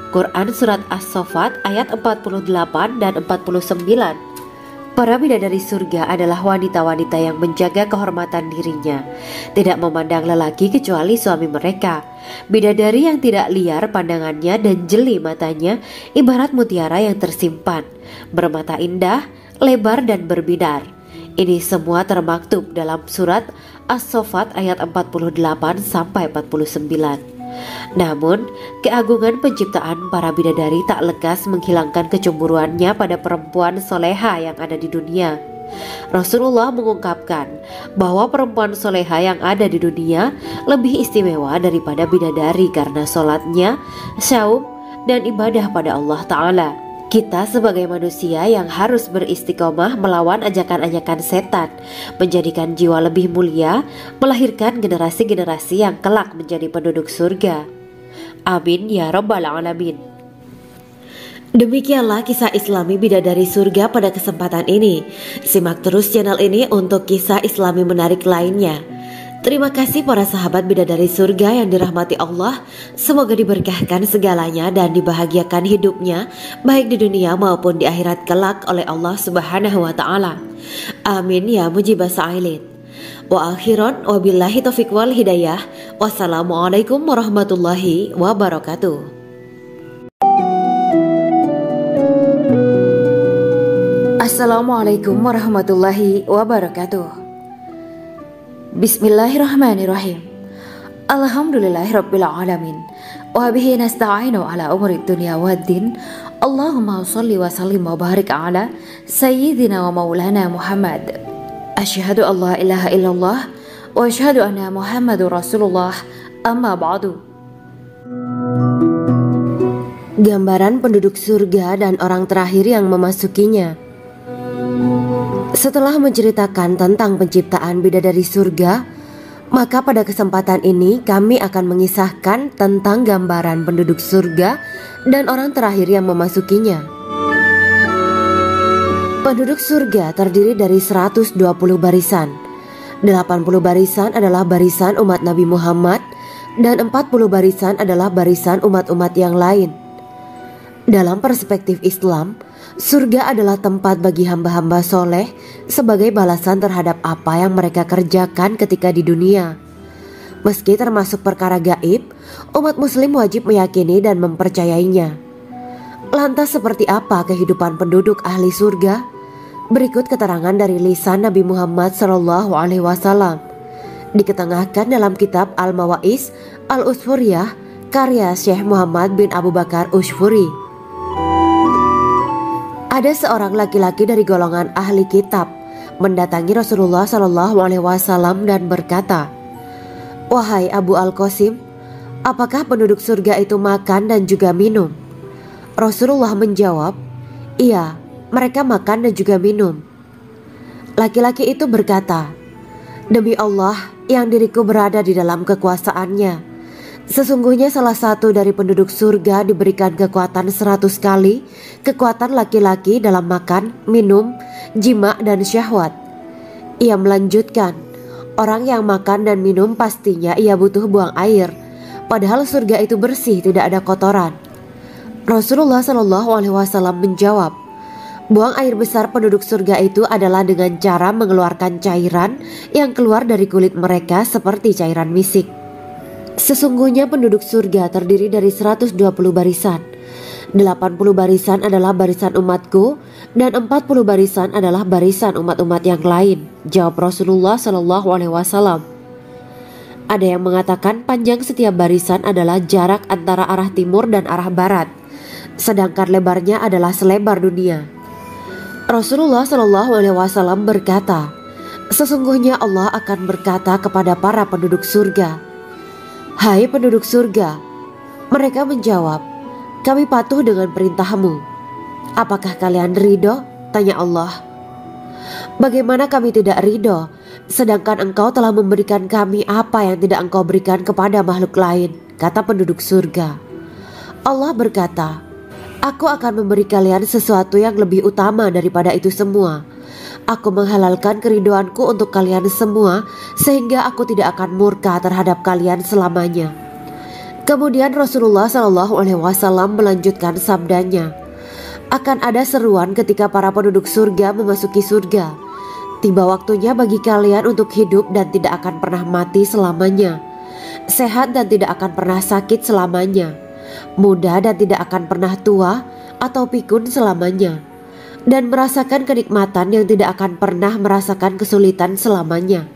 Quran Surat As-Saffat ayat 48 dan 49. Para bidadari surga adalah wanita-wanita yang menjaga kehormatan dirinya, tidak memandang lelaki kecuali suami mereka. Bidadari yang tidak liar pandangannya dan jeli matanya ibarat mutiara yang tersimpan, bermata indah, lebar dan berbinar. Ini semua termaktub dalam Surat As-Saffat ayat 48-49. Namun, keagungan penciptaan para bidadari tak lekas menghilangkan kecemburuannya pada perempuan soleha yang ada di dunia. Rasulullah mengungkapkan bahwa perempuan soleha yang ada di dunia lebih istimewa daripada bidadari karena sholatnya, syaum, dan ibadah pada Allah Ta'ala. Kita sebagai manusia yang harus beristiqomah melawan ajakan-ajakan setan, menjadikan jiwa lebih mulia, melahirkan generasi-generasi yang kelak menjadi penduduk surga. Amin ya Rabbal Alamin. Demikianlah kisah Islami bidadari surga pada kesempatan ini. Simak terus channel ini untuk kisah Islami menarik lainnya. Terima kasih para sahabat bidadari surga yang dirahmati Allah. Semoga diberkahkan segalanya dan dibahagiakan hidupnya, baik di dunia maupun di akhirat kelak oleh Allah Subhanahu wa Ta'ala. Amin ya mujibah sa'ilin. Wa akhiran wabillahi taufiq wal hidayah. Wassalamualaikum warahmatullahi wabarakatuh. Assalamualaikum warahmatullahi wabarakatuh. Bismillahirrahmanirrahim. Alhamdulillahirabbil alamin. Wa bihi nasta'inu ala umuri dunya waddin. Allahumma shalli wa sallim wa barik ala sayyidina wa maulana Muhammad. Asyhadu an la ilaha illallah wa asyhadu anna Muhammadur Rasulullah. Amma ba'du. Gambaran penduduk surga dan orang terakhir yang memasukinya. Setelah menceritakan tentang penciptaan bidadari surga, maka pada kesempatan ini kami akan mengisahkan tentang gambaran penduduk surga dan orang terakhir yang memasukinya. Penduduk surga terdiri dari 120 barisan. 80 barisan adalah barisan umat Nabi Muhammad dan 40 barisan adalah barisan umat-umat yang lain. Dalam perspektif Islam, surga adalah tempat bagi hamba-hamba soleh sebagai balasan terhadap apa yang mereka kerjakan ketika di dunia. Meski termasuk perkara gaib, umat muslim wajib meyakini dan mempercayainya. Lantas seperti apa kehidupan penduduk ahli surga? Berikut keterangan dari lisan Nabi Muhammad SAW. Diketengahkan dalam kitab Al-Mawaiz Al-Usfuriyah karya Syekh Muhammad bin Abu Bakar Usfuri. Ada seorang laki-laki dari golongan ahli kitab mendatangi Rasulullah SAW dan berkata, "Wahai Abu Al-Qasim, apakah penduduk surga itu makan dan juga minum?" Rasulullah menjawab, "Iya, mereka makan dan juga minum." Laki-laki itu berkata, "Demi Allah yang diriku berada di dalam kekuasaannya, sesungguhnya salah satu dari penduduk surga diberikan kekuatan 100 kali kekuatan laki-laki dalam makan, minum, jima, dan syahwat." Ia melanjutkan, "Orang yang makan dan minum pastinya ia butuh buang air, padahal surga itu bersih, tidak ada kotoran." Rasulullah SAW menjawab, "Buang air besar penduduk surga itu adalah dengan cara mengeluarkan cairan yang keluar dari kulit mereka seperti cairan misik." Sesungguhnya penduduk surga terdiri dari 120 barisan. 80 barisan adalah barisan umatku dan 40 barisan adalah barisan umat-umat yang lain, jawab Rasulullah SAW. Ada yang mengatakan panjang setiap barisan adalah jarak antara arah timur dan arah barat, sedangkan lebarnya adalah selebar dunia. Rasulullah SAW berkata, "Sesungguhnya Allah akan berkata kepada para penduduk surga, 'Hai penduduk surga,' mereka menjawab, 'Kami patuh dengan perintahmu.' 'Apakah kalian ridho?' tanya Allah. 'Bagaimana kami tidak ridho, sedangkan engkau telah memberikan kami apa yang tidak engkau berikan kepada makhluk lain,' kata penduduk surga. Allah berkata, 'Aku akan memberi kalian sesuatu yang lebih utama daripada itu semua. Aku menghalalkan keridoanku untuk kalian semua sehingga aku tidak akan murka terhadap kalian selamanya.'" Kemudian Rasulullah SAW melanjutkan sabdanya, "Akan ada seruan ketika para penduduk surga memasuki surga. Tiba waktunya bagi kalian untuk hidup dan tidak akan pernah mati selamanya, sehat dan tidak akan pernah sakit selamanya, muda dan tidak akan pernah tua atau pikun selamanya, dan merasakan kenikmatan yang tidak akan pernah merasakan kesulitan selamanya."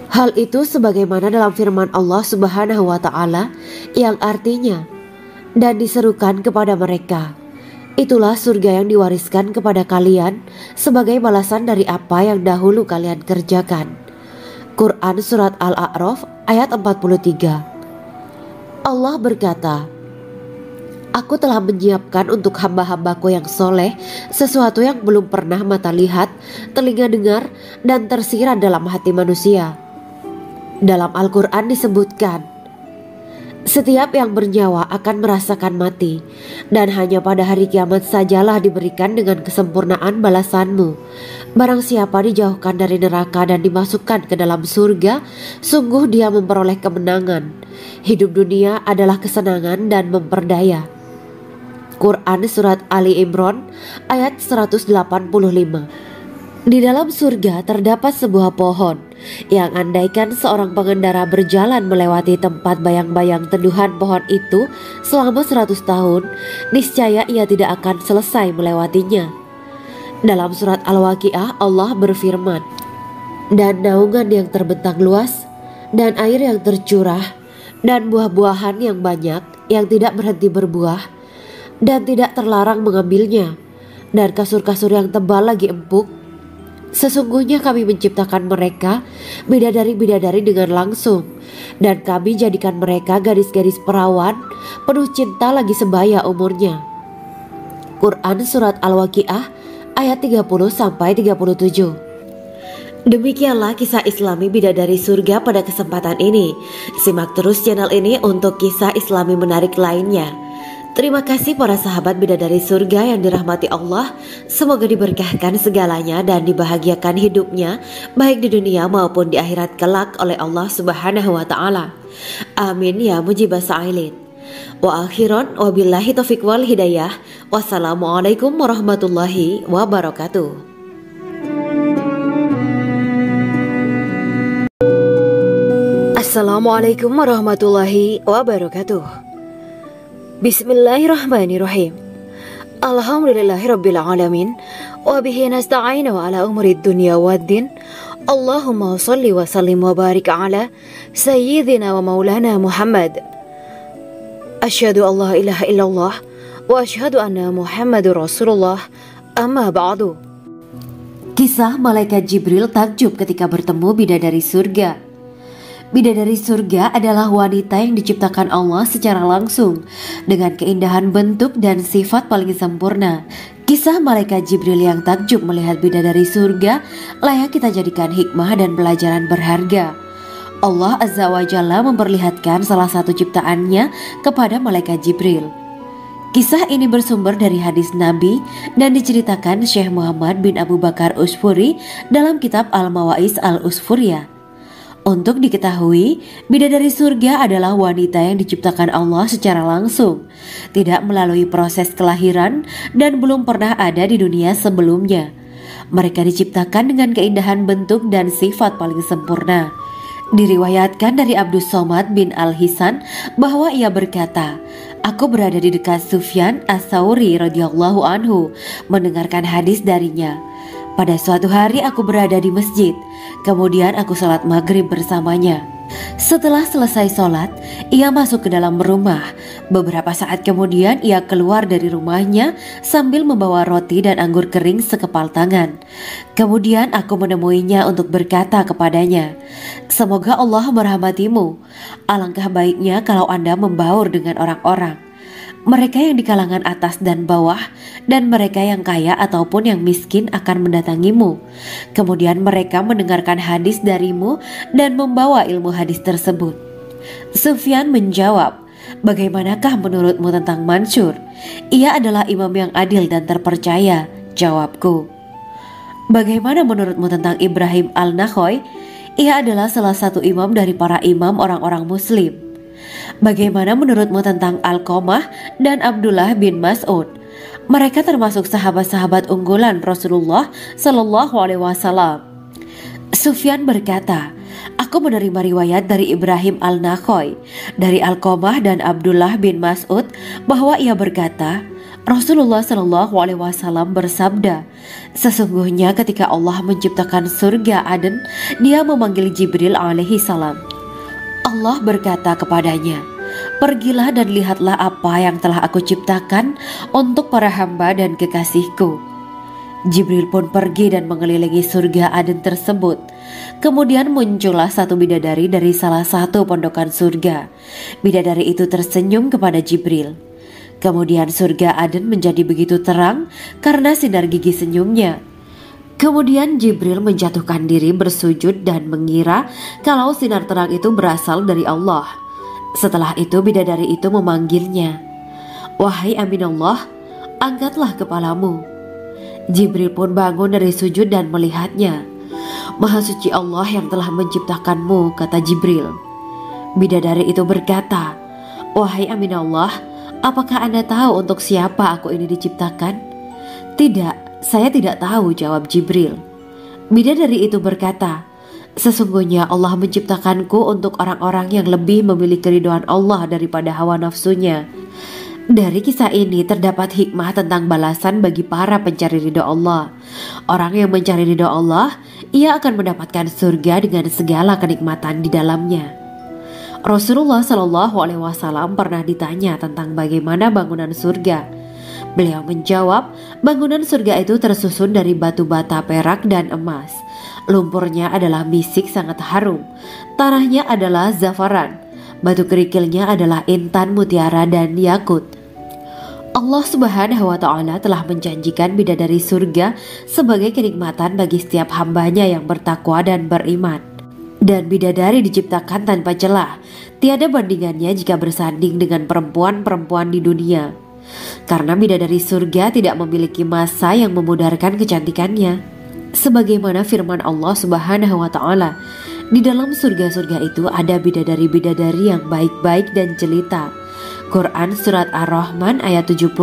Hal itu sebagaimana dalam firman Allah Subhanahu wa Ta'ala yang artinya, "Dan diserukan kepada mereka, itulah surga yang diwariskan kepada kalian sebagai balasan dari apa yang dahulu kalian kerjakan." Quran Surat Al-A'raf ayat 43. Allah berkata, "Aku telah menyiapkan untuk hamba-hambaku yang soleh sesuatu yang belum pernah mata lihat, telinga dengar, dan tersirat dalam hati manusia." Dalam Al-Quran disebutkan, "Setiap yang bernyawa akan merasakan mati, dan hanya pada hari kiamat sajalah diberikan dengan kesempurnaan balasanmu. Barang siapa dijauhkan dari neraka dan dimasukkan ke dalam surga, sungguh dia memperoleh kemenangan. Hidup dunia adalah kesenangan dan memperdaya." Quran Surat Ali Imran ayat 185. Di dalam surga terdapat sebuah pohon yang andaikan seorang pengendara berjalan melewati tempat bayang-bayang teduhan pohon itu selama 100 tahun, niscaya ia tidak akan selesai melewatinya. Dalam surat Al-Waqiah Allah berfirman, dan naungan yang terbentang luas, dan air yang tercurah, dan buah-buahan yang banyak yang tidak berhenti berbuah, dan tidak terlarang mengambilnya, dan kasur-kasur yang tebal lagi empuk. Sesungguhnya kami menciptakan mereka bidadari-bidadari dengan langsung, dan kami jadikan mereka gadis-gadis perawan penuh cinta lagi sebaya umurnya. Quran Surat Al-Waqiah ayat 30-37. Demikianlah kisah Islami bidadari surga pada kesempatan ini. Simak terus channel ini untuk kisah Islami menarik lainnya. Terima kasih para sahabat bidadari surga yang dirahmati Allah. Semoga diberkahkan segalanya dan dibahagiakan hidupnya baik di dunia maupun di akhirat kelak oleh Allah Subhanahu wa taala. Amin ya mujibas sa'ilin. Wa akhiran wabillahi taufiq wal hidayah. Wassalamualaikum warahmatullahi wabarakatuh. Assalamualaikum warahmatullahi wabarakatuh. Bismillahirrahmanirrahim. Alhamdulillahirabbil alamin wa bihi nasta'inu ala umurid dunya waddin. Allahumma shalli wa sallim wa barik ala sayyidina wa maulana Muhammad. Asyhadu an la ilaha illallah wa asyhadu anna Muhammadur Rasulullah. Amma ba'du. Kisah malaikat Jibril takjub ketika bertemu bidadari surga. Bidadari surga adalah wanita yang diciptakan Allah secara langsung dengan keindahan bentuk dan sifat paling sempurna. Kisah malaikat Jibril yang takjub melihat bidadari surga layak kita jadikan hikmah dan pelajaran berharga. Allah Azza wa Jalla memperlihatkan salah satu ciptaannya kepada malaikat Jibril. Kisah ini bersumber dari hadis Nabi dan diceritakan Syekh Muhammad bin Abu Bakar Usfuri dalam kitab Al-Mawaiz Al-Usfuriyah. Untuk diketahui, bidadari surga adalah wanita yang diciptakan Allah secara langsung, tidak melalui proses kelahiran dan belum pernah ada di dunia sebelumnya. Mereka diciptakan dengan keindahan bentuk dan sifat paling sempurna. Diriwayatkan dari Abdus Somad bin Al-Hisan bahwa ia berkata, aku berada di dekat Sufyan As-Sauri radhiyallahu anhu mendengarkan hadis darinya. Pada suatu hari aku berada di masjid, kemudian aku sholat maghrib bersamanya. Setelah selesai sholat, ia masuk ke dalam rumah. Beberapa saat kemudian ia keluar dari rumahnya sambil membawa roti dan anggur kering sekepal tangan. Kemudian aku menemuinya untuk berkata kepadanya, semoga Allah merahmatimu. Alangkah baiknya kalau Anda membaur dengan orang-orang. Mereka yang di kalangan atas dan bawah, dan mereka yang kaya ataupun yang miskin akan mendatangimu. Kemudian mereka mendengarkan hadis darimu dan membawa ilmu hadis tersebut. Sufyan menjawab, bagaimanakah menurutmu tentang Mansur? Ia adalah imam yang adil dan terpercaya. Jawabku. Bagaimana menurutmu tentang Ibrahim Al-Nakhoy? Ia adalah salah satu imam dari para imam orang-orang muslim. Bagaimana menurutmu tentang Alqamah dan Abdullah bin Mas'ud? Mereka termasuk sahabat-sahabat unggulan Rasulullah Sallallahu Alaihi Wasallam. Sufyan berkata, aku menerima riwayat dari Ibrahim Al-Nakhoy, dari Alqamah dan Abdullah bin Mas'ud bahwa ia berkata, Rasulullah Sallallahu Alaihi Wasallam bersabda, sesungguhnya ketika Allah menciptakan surga Aden, Dia memanggil Jibril alaihi salam. Allah berkata kepadanya, pergilah dan lihatlah apa yang telah aku ciptakan untuk para hamba dan kekasihku. Jibril pun pergi dan mengelilingi surga Aden tersebut. Kemudian muncullah satu bidadari dari salah satu pondokan surga. Bidadari itu tersenyum kepada Jibril. Kemudian surga Aden menjadi begitu terang karena sinar gigi senyumnya. Kemudian Jibril menjatuhkan diri bersujud dan mengira kalau sinar terang itu berasal dari Allah. Setelah itu bidadari itu memanggilnya, wahai Aminullah, angkatlah kepalamu. Jibril pun bangun dari sujud dan melihatnya. Maha suci Allah yang telah menciptakanmu, kata Jibril. Bidadari itu berkata, wahai Aminullah, apakah Anda tahu untuk siapa aku ini diciptakan? Tidak. Saya tidak tahu, jawab Jibril. Bidadari itu berkata, sesungguhnya Allah menciptakanku untuk orang-orang yang lebih memilih keridhaan Allah daripada hawa nafsunya. Dari kisah ini terdapat hikmah tentang balasan bagi para pencari ridho Allah. Orang yang mencari ridho Allah, ia akan mendapatkan surga dengan segala kenikmatan di dalamnya. Rasulullah Shallallahu Alaihi Wasallam pernah ditanya tentang bagaimana bangunan surga. Beliau menjawab, bangunan surga itu tersusun dari batu bata, perak, dan emas. Lumpurnya adalah misik sangat harum, tanahnya adalah zafaran, batu kerikilnya adalah intan, mutiara, dan yakut. Allah Subhanahu wa Ta'ala telah menjanjikan bidadari surga sebagai kenikmatan bagi setiap hambanya yang bertakwa dan beriman. Dan bidadari diciptakan tanpa celah, tiada bandingannya jika bersanding dengan perempuan-perempuan di dunia. Karena bidadari surga tidak memiliki masa yang memudarkan kecantikannya. Sebagaimana firman Allah Subhanahu wa Ta'ala, di dalam surga-surga itu ada bidadari-bidadari yang baik-baik dan jelita. Quran Surat Ar-Rahman ayat 70.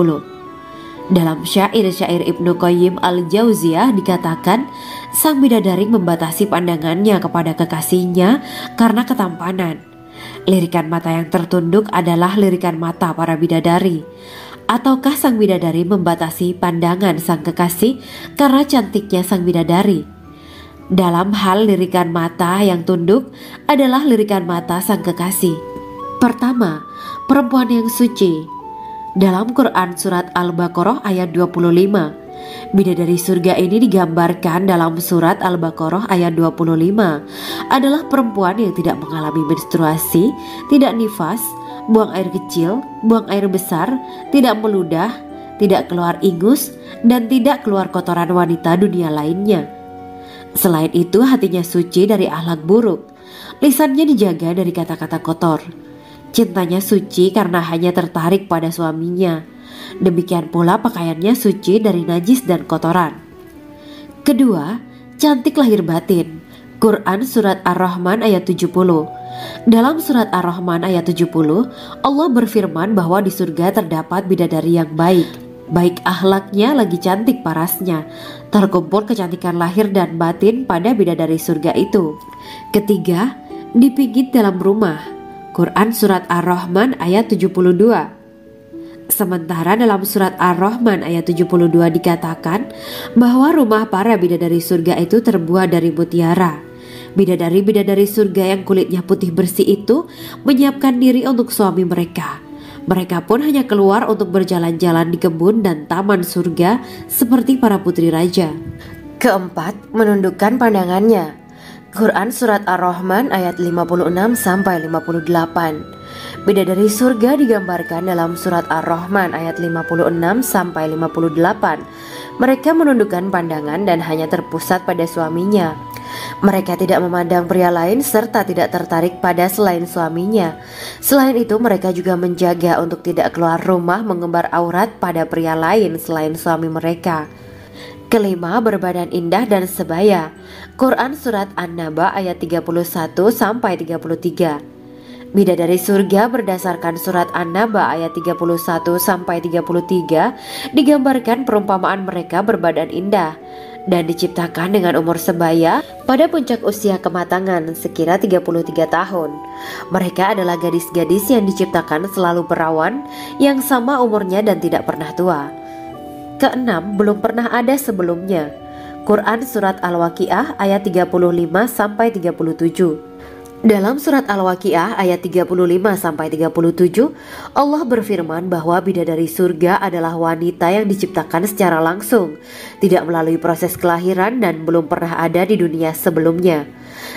Dalam syair-syair Ibnu Qayyim Al-Jauziyah dikatakan, sang bidadari membatasi pandangannya kepada kekasihnya karena ketampanan. Lirikan mata yang tertunduk adalah lirikan mata para bidadari. Ataukah sang bidadari membatasi pandangan sang kekasih karena cantiknya sang bidadari? Dalam hal lirikan mata yang tunduk adalah lirikan mata sang kekasih. Pertama, perempuan yang suci. Dalam Quran Surat Al-Baqarah ayat 25, bidadari surga ini digambarkan dalam Surat Al-Baqarah ayat 25 adalah perempuan yang tidak mengalami menstruasi, tidak nifas, buang air kecil, buang air besar, tidak meludah, tidak keluar ingus, dan tidak keluar kotoran wanita dunia lainnya. Selain itu, hatinya suci dari akhlak buruk, lisannya dijaga dari kata-kata kotor. Cintanya suci karena hanya tertarik pada suaminya. Demikian pula pakaiannya suci dari najis dan kotoran. Kedua, cantik lahir batin. Quran Surat Ar-Rahman ayat 70. Dalam Surat Ar-Rahman ayat 70, Allah berfirman bahwa di surga terdapat bidadari yang baik. Baik akhlaknya lagi cantik parasnya. Terkumpul kecantikan lahir dan batin pada bidadari surga itu. Ketiga, dipijit dalam rumah. Quran Surat Ar-Rahman ayat 72. Sementara dalam Surat Ar-Rahman ayat 72 dikatakan bahwa rumah para bidadari surga itu terbuat dari mutiara. Bidadari-bidadari surga yang kulitnya putih bersih itu menyiapkan diri untuk suami mereka. Mereka pun hanya keluar untuk berjalan-jalan di kebun dan taman surga seperti para putri raja. Keempat, menundukkan pandangannya. Quran Surat Ar-Rahman ayat 56-58. Bidadari surga digambarkan dalam Surat Ar-Rahman ayat 56-58. Mereka menundukkan pandangan dan hanya terpusat pada suaminya. Mereka tidak memandang pria lain serta tidak tertarik pada selain suaminya. Selain itu, mereka juga menjaga untuk tidak keluar rumah mengembar aurat pada pria lain selain suami mereka. Kelima, berbadan indah dan sebaya. Quran Surat An-Naba ayat 31-33. Bidadari surga berdasarkan Surat An-Naba ayat 31-33 digambarkan perumpamaan mereka berbadan indah dan diciptakan dengan umur sebaya pada puncak usia kematangan sekira 33 tahun. Mereka adalah gadis-gadis yang diciptakan selalu perawan, yang sama umurnya dan tidak pernah tua. Keenam, belum pernah ada sebelumnya. Quran Surat Al-Waqiah ayat 35-37. Dalam Surat Al-Waqiah ayat 35-37, Allah berfirman bahwa bidadari surga adalah wanita yang diciptakan secara langsung, tidak melalui proses kelahiran dan belum pernah ada di dunia sebelumnya.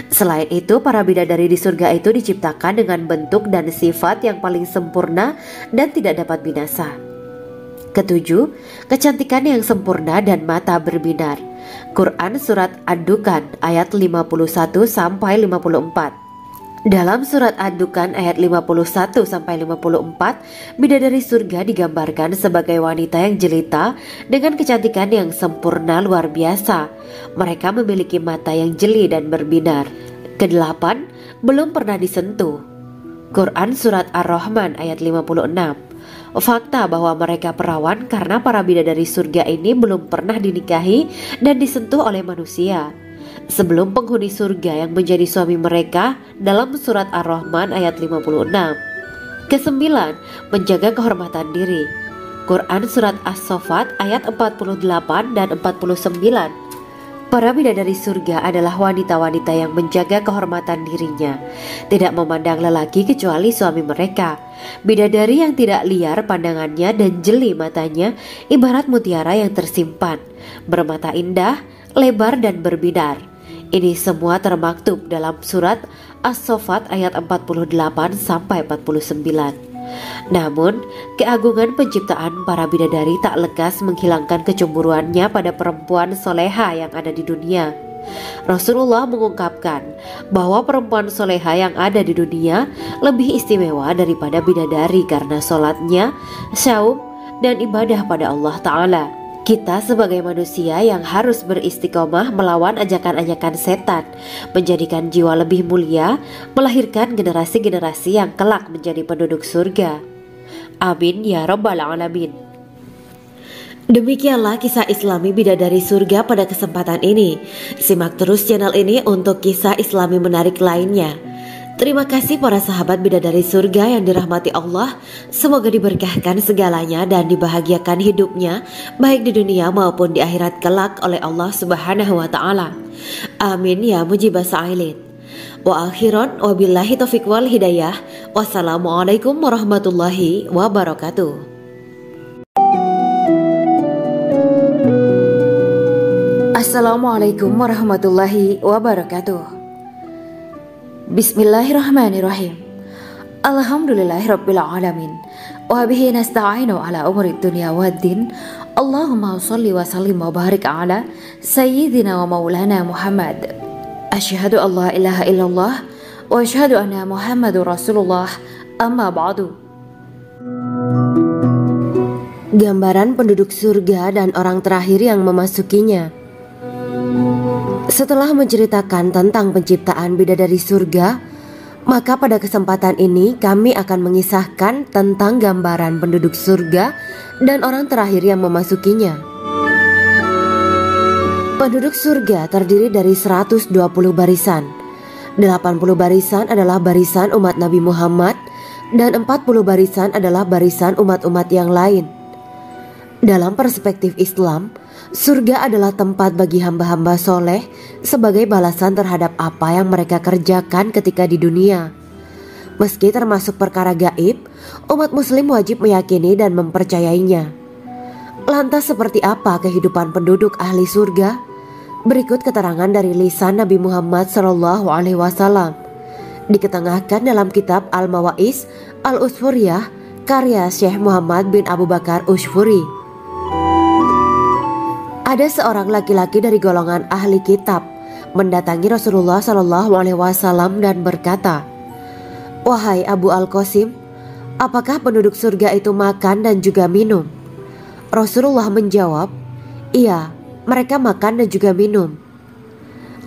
Selain itu, para bidadari di surga itu diciptakan dengan bentuk dan sifat yang paling sempurna dan tidak dapat binasa. Ketujuh, kecantikan yang sempurna dan mata berbinar. Quran Surat Ad-Dukan ayat 51-54. Dalam Surat Ad-Dukan ayat 51-54, bidadari surga digambarkan sebagai wanita yang jelita dengan kecantikan yang sempurna luar biasa. Mereka memiliki mata yang jeli dan berbinar. Kedelapan, belum pernah disentuh. Quran Surat Ar-Rahman ayat 56. Fakta bahwa mereka perawan karena para bidadari surga ini belum pernah dinikahi dan disentuh oleh manusia sebelum penghuni surga yang menjadi suami mereka dalam Surat Ar-Rahman ayat 56. Kesembilan, menjaga kehormatan diri. Quran Surat As-Saffat ayat 48 dan 49. Para bidadari surga adalah wanita-wanita yang menjaga kehormatan dirinya, tidak memandang lelaki kecuali suami mereka. Bidadari yang tidak liar pandangannya dan jeli matanya ibarat mutiara yang tersimpan, bermata indah, lebar dan berbinar. Ini semua termaktub dalam surat As-Saffat ayat 48 sampai 49. Namun, keagungan penciptaan para bidadari tak lekas menghilangkan kecemburuannya pada perempuan soleha yang ada di dunia. Rasulullah mengungkapkan bahwa perempuan soleha yang ada di dunia lebih istimewa daripada bidadari karena sholatnya, syaum, dan ibadah pada Allah Ta'ala. Kita sebagai manusia yang harus beristiqomah melawan ajakan-ajakan setan, menjadikan jiwa lebih mulia, melahirkan generasi-generasi yang kelak menjadi penduduk surga. Amin ya Rabbal Alamin. Demikianlah kisah Islami bidadari surga pada kesempatan ini. Simak terus channel ini untuk kisah Islami menarik lainnya. Terima kasih para sahabat bidadari surga yang dirahmati Allah. Semoga diberkahkan segalanya dan dibahagiakan hidupnya, baik di dunia maupun di akhirat kelak oleh Allah Subhanahu wa Ta'ala. Amin ya mujibah sa'ilin. Wa akhiran wabillahi taufiq wal hidayah. Wassalamualaikum warahmatullahi wabarakatuh. Assalamualaikum warahmatullahi wabarakatuh. Bismillahirrahmanirrahim. Alhamdulillahirabbil alamin. Wa bihi nasta'inu ala umuri dunya waddin. Allahumma shalli wa sallim wa barik ala sayyidina wa maulana Muhammad. Asyhadu an la ilaha illallah wa asyhadu anna Muhammadur Rasulullah. Amma ba'du. Gambaran penduduk surga dan orang terakhir yang memasukinya. Setelah menceritakan tentang penciptaan bidadari surga, maka pada kesempatan ini kami akan mengisahkan tentang gambaran penduduk surga dan orang terakhir yang memasukinya. Penduduk surga terdiri dari 120 barisan. 80 barisan adalah barisan umat Nabi Muhammad dan 40 barisan adalah barisan umat-umat yang lain. Dalam perspektif Islam, surga adalah tempat bagi hamba-hamba soleh sebagai balasan terhadap apa yang mereka kerjakan ketika di dunia. Meski termasuk perkara gaib, umat muslim wajib meyakini dan mempercayainya. Lantas seperti apa kehidupan penduduk ahli surga? Berikut keterangan dari lisan Nabi Muhammad SAW. Diketengahkan dalam kitab Al-Mawaiz Al-Usfuriyah karya Syekh Muhammad bin Abu Bakar Usfuri. Ada seorang laki-laki dari golongan ahli kitab mendatangi Rasulullah SAW dan berkata, "Wahai Abu Al-Qasim, apakah penduduk surga itu makan dan juga minum?" Rasulullah menjawab, "Iya, mereka makan dan juga minum."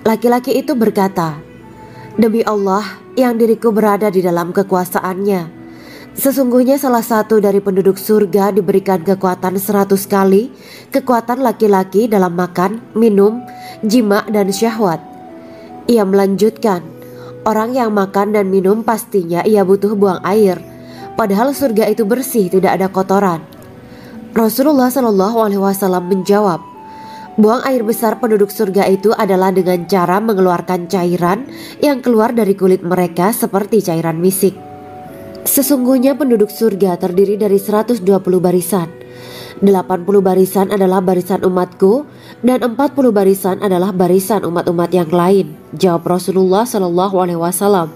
Laki-laki itu berkata, "Demi Allah yang diriku berada di dalam kekuasaannya, sesungguhnya salah satu dari penduduk surga diberikan kekuatan 100 kali kekuatan laki-laki dalam makan, minum, jima, dan syahwat." Ia melanjutkan, "Orang yang makan dan minum pastinya ia butuh buang air, padahal surga itu bersih, tidak ada kotoran." Rasulullah SAW menjawab, "Buang air besar penduduk surga itu adalah dengan cara mengeluarkan cairan yang keluar dari kulit mereka seperti cairan misik." Sesungguhnya penduduk surga terdiri dari 120 barisan. 80 barisan adalah barisan umatku dan 40 barisan adalah barisan umat-umat yang lain, jawab Rasulullah SAW.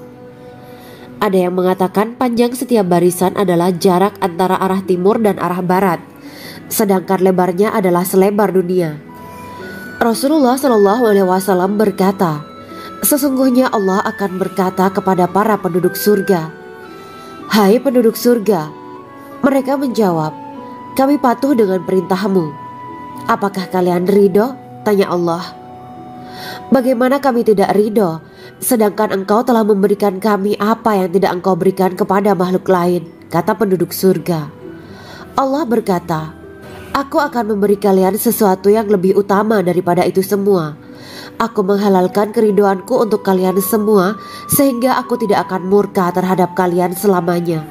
Ada yang mengatakan panjang setiap barisan adalah jarak antara arah timur dan arah barat, sedangkan lebarnya adalah selebar dunia. Rasulullah SAW berkata, "Sesungguhnya Allah akan berkata kepada para penduduk surga, 'Hai penduduk surga,' mereka menjawab, 'Kami patuh dengan perintahmu.' 'Apakah kalian ridho?' tanya Allah. 'Bagaimana kami tidak ridho, sedangkan engkau telah memberikan kami apa yang tidak engkau berikan kepada makhluk lain,' kata penduduk surga. Allah berkata, 'Aku akan memberi kalian sesuatu yang lebih utama daripada itu semua. Aku menghalalkan keridoanku untuk kalian semua, sehingga aku tidak akan murka terhadap kalian selamanya.'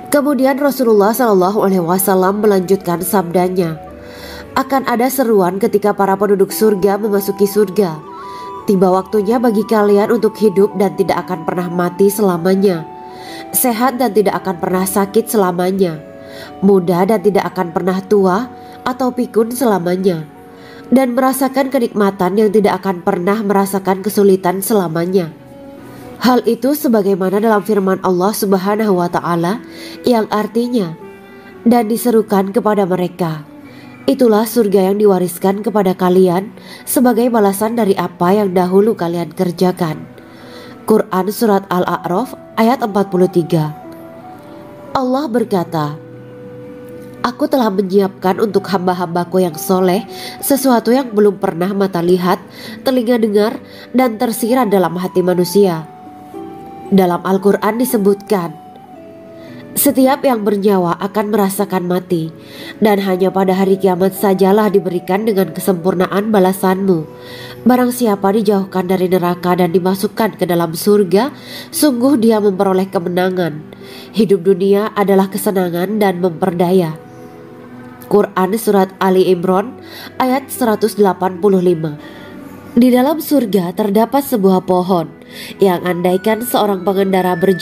Kemudian Rasulullah Shallallahu Alaihi Wasallam melanjutkan sabdanya, akan ada seruan ketika para penduduk surga memasuki surga. Tiba waktunya bagi kalian untuk hidup dan tidak akan pernah mati selamanya, sehat dan tidak akan pernah sakit selamanya, muda dan tidak akan pernah tua atau pikun selamanya, dan merasakan kenikmatan yang tidak akan pernah merasakan kesulitan selamanya. Hal itu sebagaimana dalam firman Allah Subhanahu wa Ta'ala yang artinya, dan diserukan kepada mereka, itulah surga yang diwariskan kepada kalian sebagai balasan dari apa yang dahulu kalian kerjakan. Quran Surat Al-A'raf ayat 43. Allah berkata, Aku telah menyiapkan untuk hamba-hambaku yang soleh sesuatu yang belum pernah mata lihat, telinga dengar, dan tersirat dalam hati manusia. Dalam Al-Quran disebutkan, setiap yang bernyawa akan merasakan mati, dan hanya pada hari kiamat sajalah diberikan dengan kesempurnaan balasanmu. Barang siapa dijauhkan dari neraka dan dimasukkan ke dalam surga, sungguh dia memperoleh kemenangan. Hidup dunia adalah kesenangan dan memperdaya. Quran Surat Ali Imran ayat 185. Di dalam surga terdapat sebuah pohon yang andaikan seorang pengendara berjalan